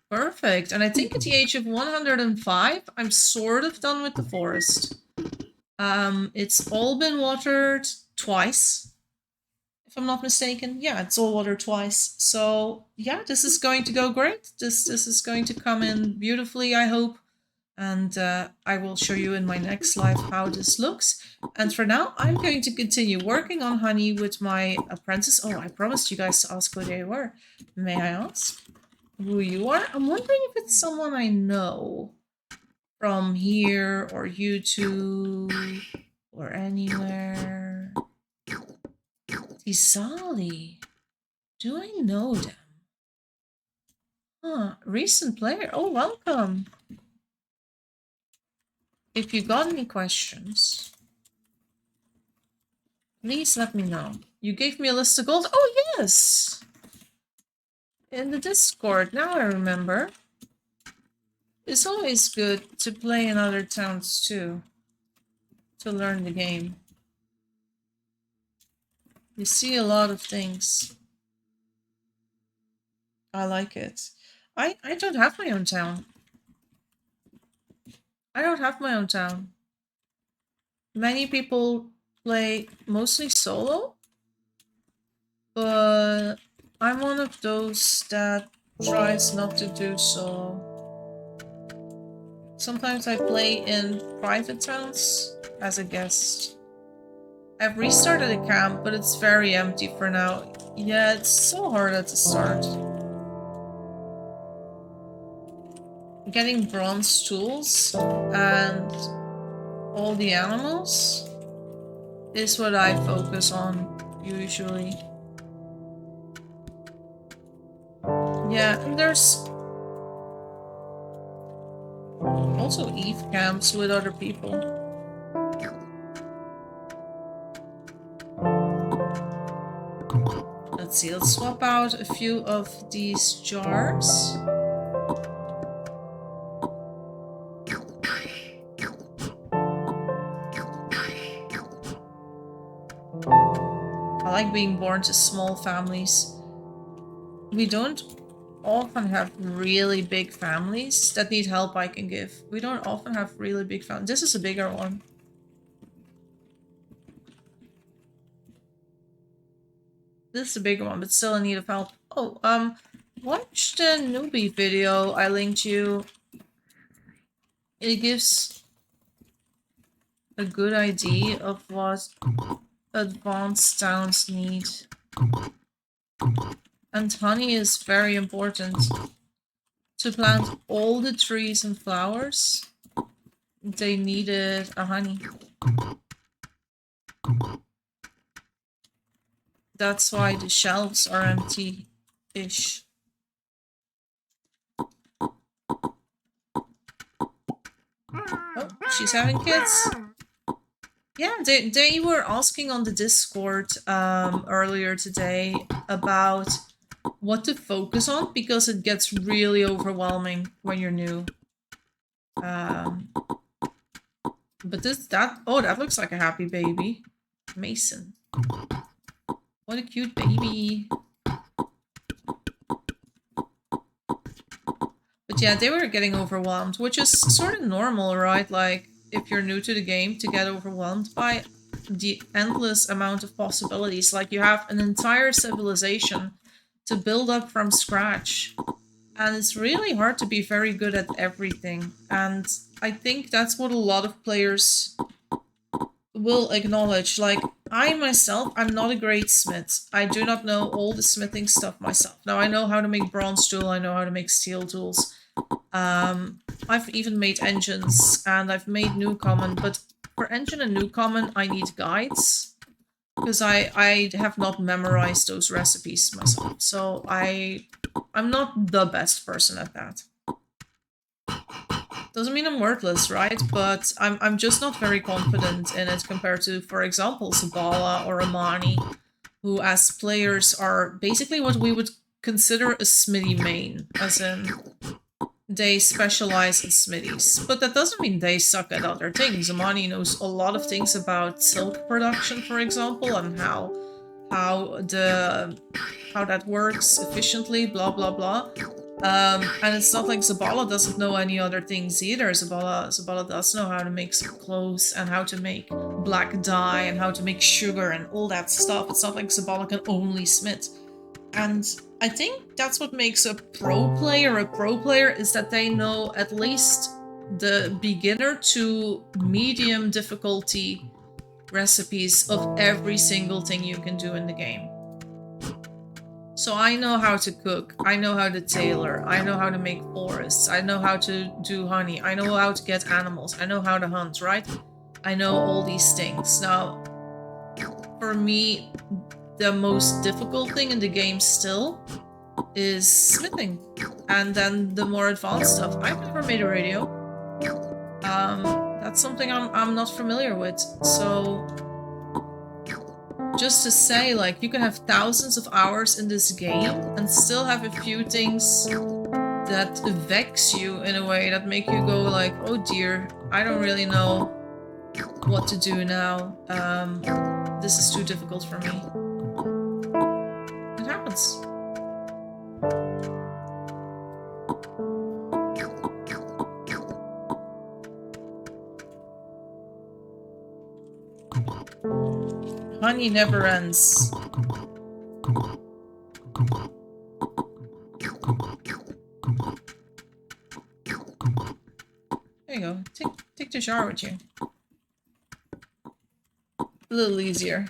Speaker 1: Perfect. And I think at the age of 105, I'm sort of done with the forest. It's all been watered twice, if I'm not mistaken. Yeah, it's all watered twice. So yeah, this is going to go great. This is going to come in beautifully, I hope. And I will show you in my next live how this looks. And for now, I'm going to continue working on honey with my apprentice. Oh, I promised you guys to ask who they were. May I ask who you are? I'm wondering if it's someone I know from here or YouTube or anywhere. Isali. Do I know them? Huh, recent player. Oh, welcome. If you got any questions, please let me know. You gave me a list of gold. Oh, yes! In the Discord. Now I remember. It's always good to play in other towns too. To learn the game. You see a lot of things. I like it. I don't have my own town. I don't have my own town. Many people play mostly solo, but I'm one of those that tries not to do so. Sometimes I play in private towns as a guest. I've restarted a camp, but it's very empty for now. Yeah, it's so hard at the start. Getting bronze tools and all the animals is what I focus on, usually. Yeah, and there's also Eve camps with other people. Let's see, let's swap out a few of these jars. I like being born to small families. We don't often have really big families that need help I can give. We don't often have really big families. This is a bigger one. This is a bigger one, but still in need of help. Oh, watch the newbie video I linked you. It gives a good idea of what advanced towns need. And honey is very important to plant all the trees and flowers, they needed a honey. That's why the shelves are empty-ish. Oh, she's having kids. Yeah, they were asking on the Discord earlier today about what to focus on because it gets really overwhelming when you're new. But that looks like a happy baby. Mason. What a cute baby. But yeah, they were getting overwhelmed, which is sort of normal, right? Like, if you're new to the game, to get overwhelmed by the endless amount of possibilities. Like, you have an entire civilization to build up from scratch. And it's really hard to be very good at everything. And I think that's what a lot of players will acknowledge. Like, I myself, I'm not a great smith. I do not know all the smithing stuff myself. Now, I know how to make bronze tool, I know how to make steel tools. I've even made engines, and I've made new common, but for engine and new common, I need guides. Because I have not memorized those recipes myself. So I'm not the best person at that. Doesn't mean I'm worthless, right? But I'm just not very confident in it compared to, for example, Zabala or Amani, who as players are basically what we would consider a smithy main, as in they specialize in smithies. But that doesn't mean they suck at other things. Amani knows a lot of things about silk production, for example, and how that works efficiently, blah blah blah. And it's not like Zabala doesn't know any other things either. Zabala does know how to make some clothes and how to make black dye and how to make sugar and all that stuff. It's not like Zabala can only smith. And I think that's what makes a pro player is that they know at least the beginner to medium difficulty recipes of every single thing you can do in the game. So I know how to cook, I know how to tailor, I know how to make forests, I know how to do honey, I know how to get animals, I know how to hunt, right? I know all these things. Now, for me, the most difficult thing in the game still is smithing. And then the more advanced stuff. I've never made a radio. That's something I'm not familiar with. So just to say, like, you can have thousands of hours in this game and still have a few things that vex you in a way that make you go like, oh dear, I don't really know what to do now. This is too difficult for me. It happens. Honey never ends. There you go. Take the jar with you. A little easier.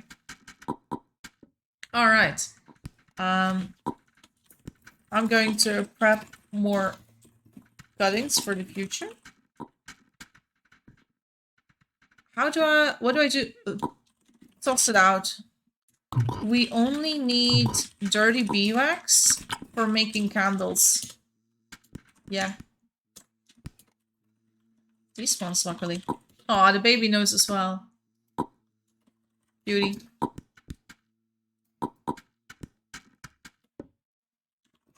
Speaker 1: Alright. I'm going to prep more cuttings for the future. What do I do? Toss it out. We only need dirty beeswax for making candles. Yeah. These ones, luckily. Oh, the baby knows as well. Beauty.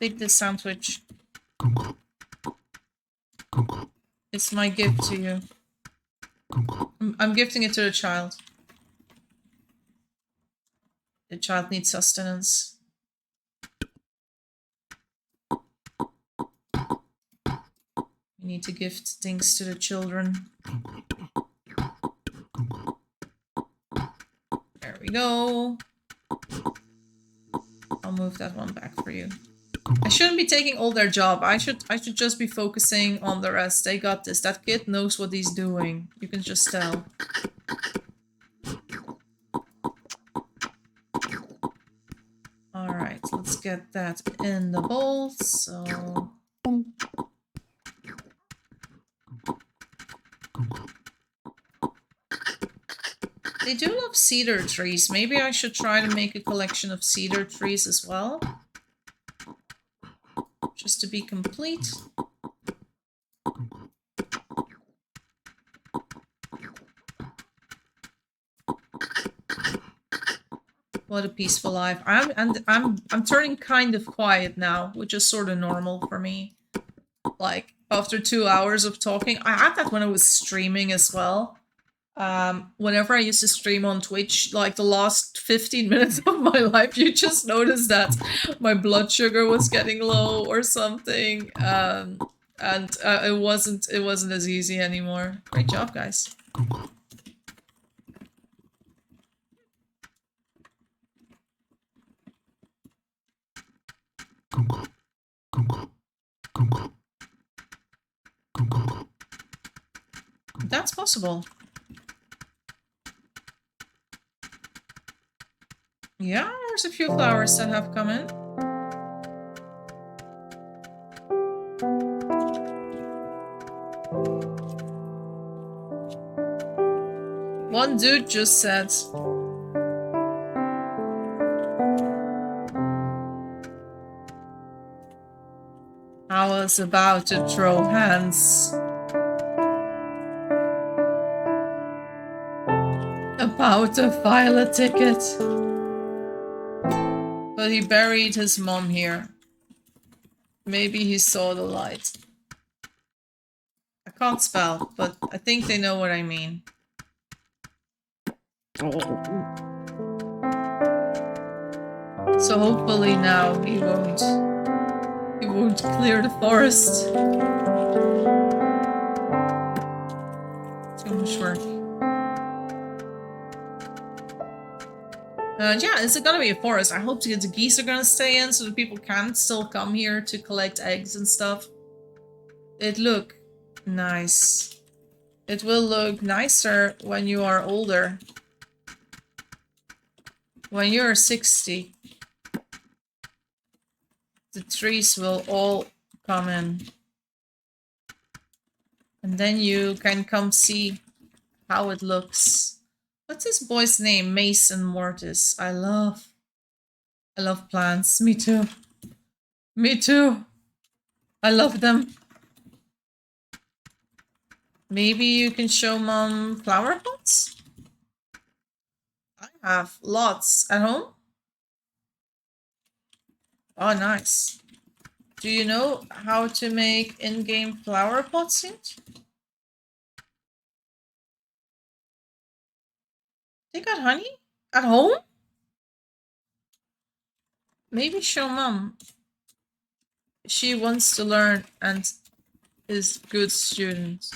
Speaker 1: Take this sandwich. It's my gift to you. I'm gifting it to the child. The child needs sustenance. We need to gift things to the children. There we go. I'll move that one back for you. I shouldn't be taking all their job. I should just be focusing on the rest. They got this. That kid knows what he's doing. You can just tell. Alright, let's get that in the bowl. So They do love cedar trees. Maybe I should try to make a collection of cedar trees as well. Just to be complete. What a peaceful life. I'm turning kind of quiet now, which is sort of normal for me. Like, after 2 hours of talking. I had that when I was streaming as well. Whenever I used to stream on Twitch, like the last 15 minutes of my life, you just noticed that my blood sugar was getting low or something. It wasn't as easy anymore. Great job, guys. That's possible. Yeah, there's a few flowers that have come in. One dude just said... I was about to throw hands. About to file a ticket. But he buried his mom here. Maybe he saw the light. I can't spell, but I think they know what I mean. So hopefully now he won't clear the forest. Too much work. Yeah, it's gonna be a forest. I hope the geese are gonna stay in so that people can still come here to collect eggs and stuff. It look nice. It will look nicer when you are older. When you're 60. The trees will all come in. And then you can come see how it looks. What's this boy's name? Mason Mortis. I love plants. Me too. Me too. I love them. Maybe you can show Mom flower pots? I have lots at home. Oh, nice. Do you know how to make in-game flower pots yet? They got honey? At home? Maybe show Mom. She wants to learn and is a good student.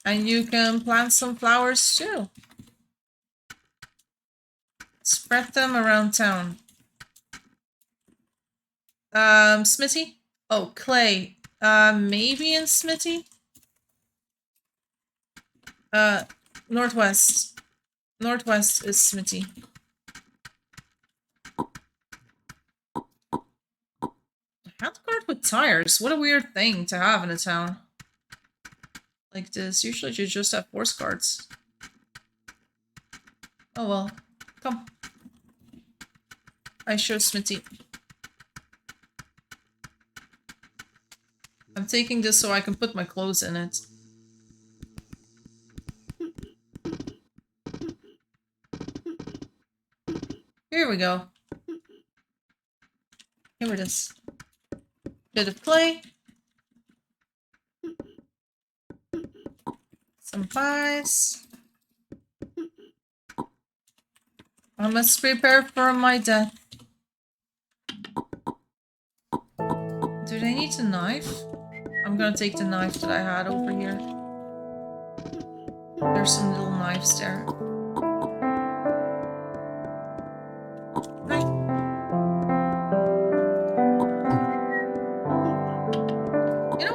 Speaker 1: And you can plant some flowers too. Spread them around town. Smitty? Oh, Clay. Maybe in Smitty? Northwest. Northwest is Smitty. Handcart with tires. What a weird thing to have in a town like this. Usually you just have horse carts. Oh well. Come. I show Smitty. I'm taking this so I can put my clothes in it. Here we go. Here it is. Bit of clay. Some pies. I must prepare for my death. Do they need a knife? I'm gonna take the knife that I had over here. There's some little knives there.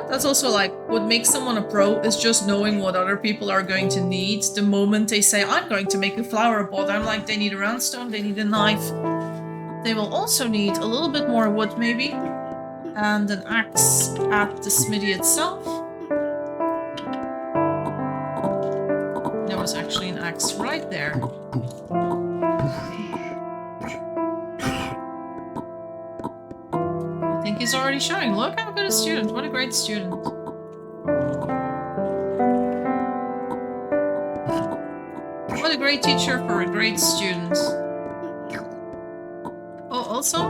Speaker 1: That's also like what makes someone a pro is just knowing what other people are going to need. The moment they say, I'm going to make a flower pot, I'm like, they need a round stone, they need a knife. They will also need a little bit more wood maybe. And an axe at the smithy itself. No, was actually an axe right there. I think he's already showing. Look how good a student. What a great student. What a great teacher for a great student. Oh, also,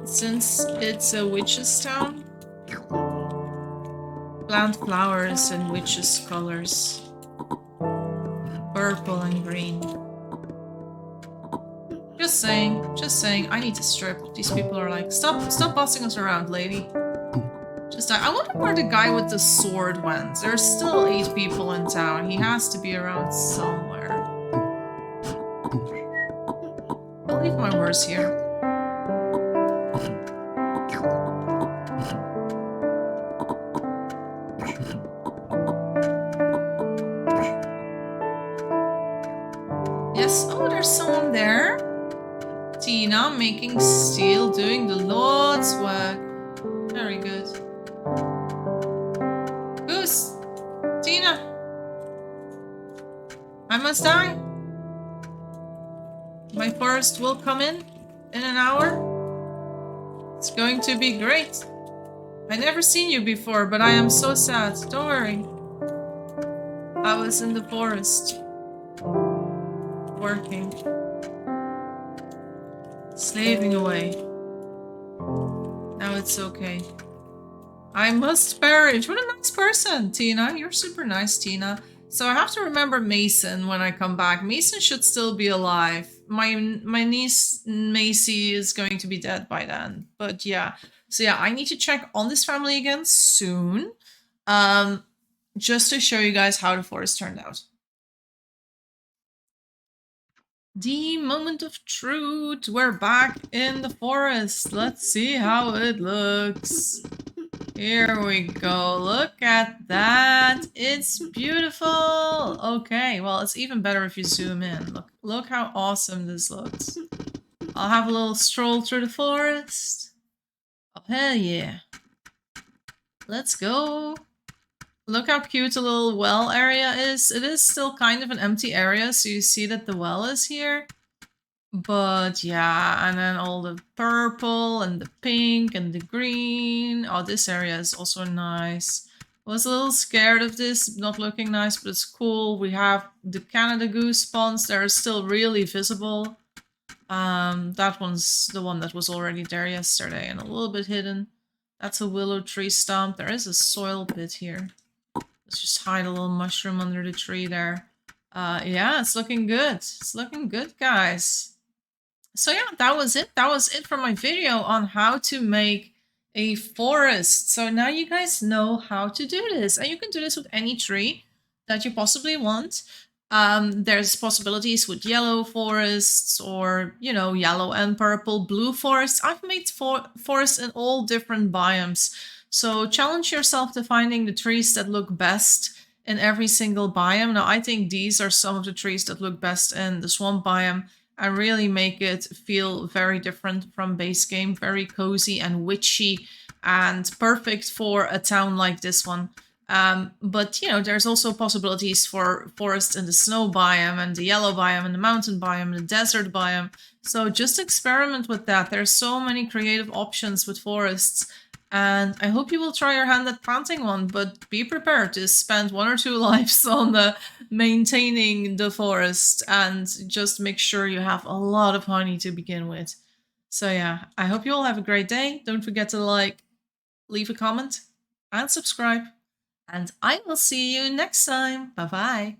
Speaker 1: since it's a witch's town, plant flowers in witch's colors. Purple and green. Just saying, I need to strip. These people are like, stop bossing us around, lady. Just I wonder where the guy with the sword went. There's still 8 people in town. He has to be around somewhere. I'll leave my horse here. Yes, oh, there's someone there. Tina making steel, doing the Lord's work. Very good. Goose! Tina! I must die. My forest will come in an hour. It's going to be great. I never seen you before, but I am so sad. Don't worry. I was in the forest. Working. Slaving away. Now it's okay. I must perish. What a nice person, Tina. You're super nice, Tina. So I have to remember Mason when I come back. Mason should still be alive. My niece Macy is going to be dead by then. But yeah. So yeah, I need to check on this family again soon. Just to show you guys how the forest turned out. The moment of truth. We're back in the forest. Let's see how it looks. Here we go. Look at that. It's beautiful. Okay, well, it's even better if you zoom in. Look how awesome this looks. I'll have a little stroll through the forest. Oh, hell yeah. Let's go. Look how cute the little well area is. It is still kind of an empty area, so you see that the well is here. But yeah, and then all the purple and the pink and the green. Oh, this area is also nice. I was a little scared of this not looking nice, but it's cool. We have the Canada Goose ponds. They're still really visible. That one's the one that was already there yesterday and a little bit hidden. That's a willow tree stump. There is a soil pit here. Let's just hide a little mushroom under the tree there. Yeah, it's looking good. It's looking good, guys. So yeah, that was it. That was it for my video on how to make a forest. So now you guys know how to do this. And you can do this with any tree that you possibly want. There's possibilities with yellow forests or, you know, yellow and purple, blue forests. I've made forests in all different biomes. So challenge yourself to finding the trees that look best in every single biome. Now, I think these are some of the trees that look best in the swamp biome and really make it feel very different from base game, very cozy and witchy and perfect for a town like this one. But, you know, there's also possibilities for forest in the snow biome and the yellow biome and the mountain biome and the desert biome. So just experiment with that. There's so many creative options with forests. And I hope you will try your hand at planting one, but be prepared to spend 1 or 2 lives on maintaining the forest and just make sure you have a lot of honey to begin with. So yeah, I hope you all have a great day. Don't forget to like, leave a comment, and subscribe. And I will see you next time. Bye-bye.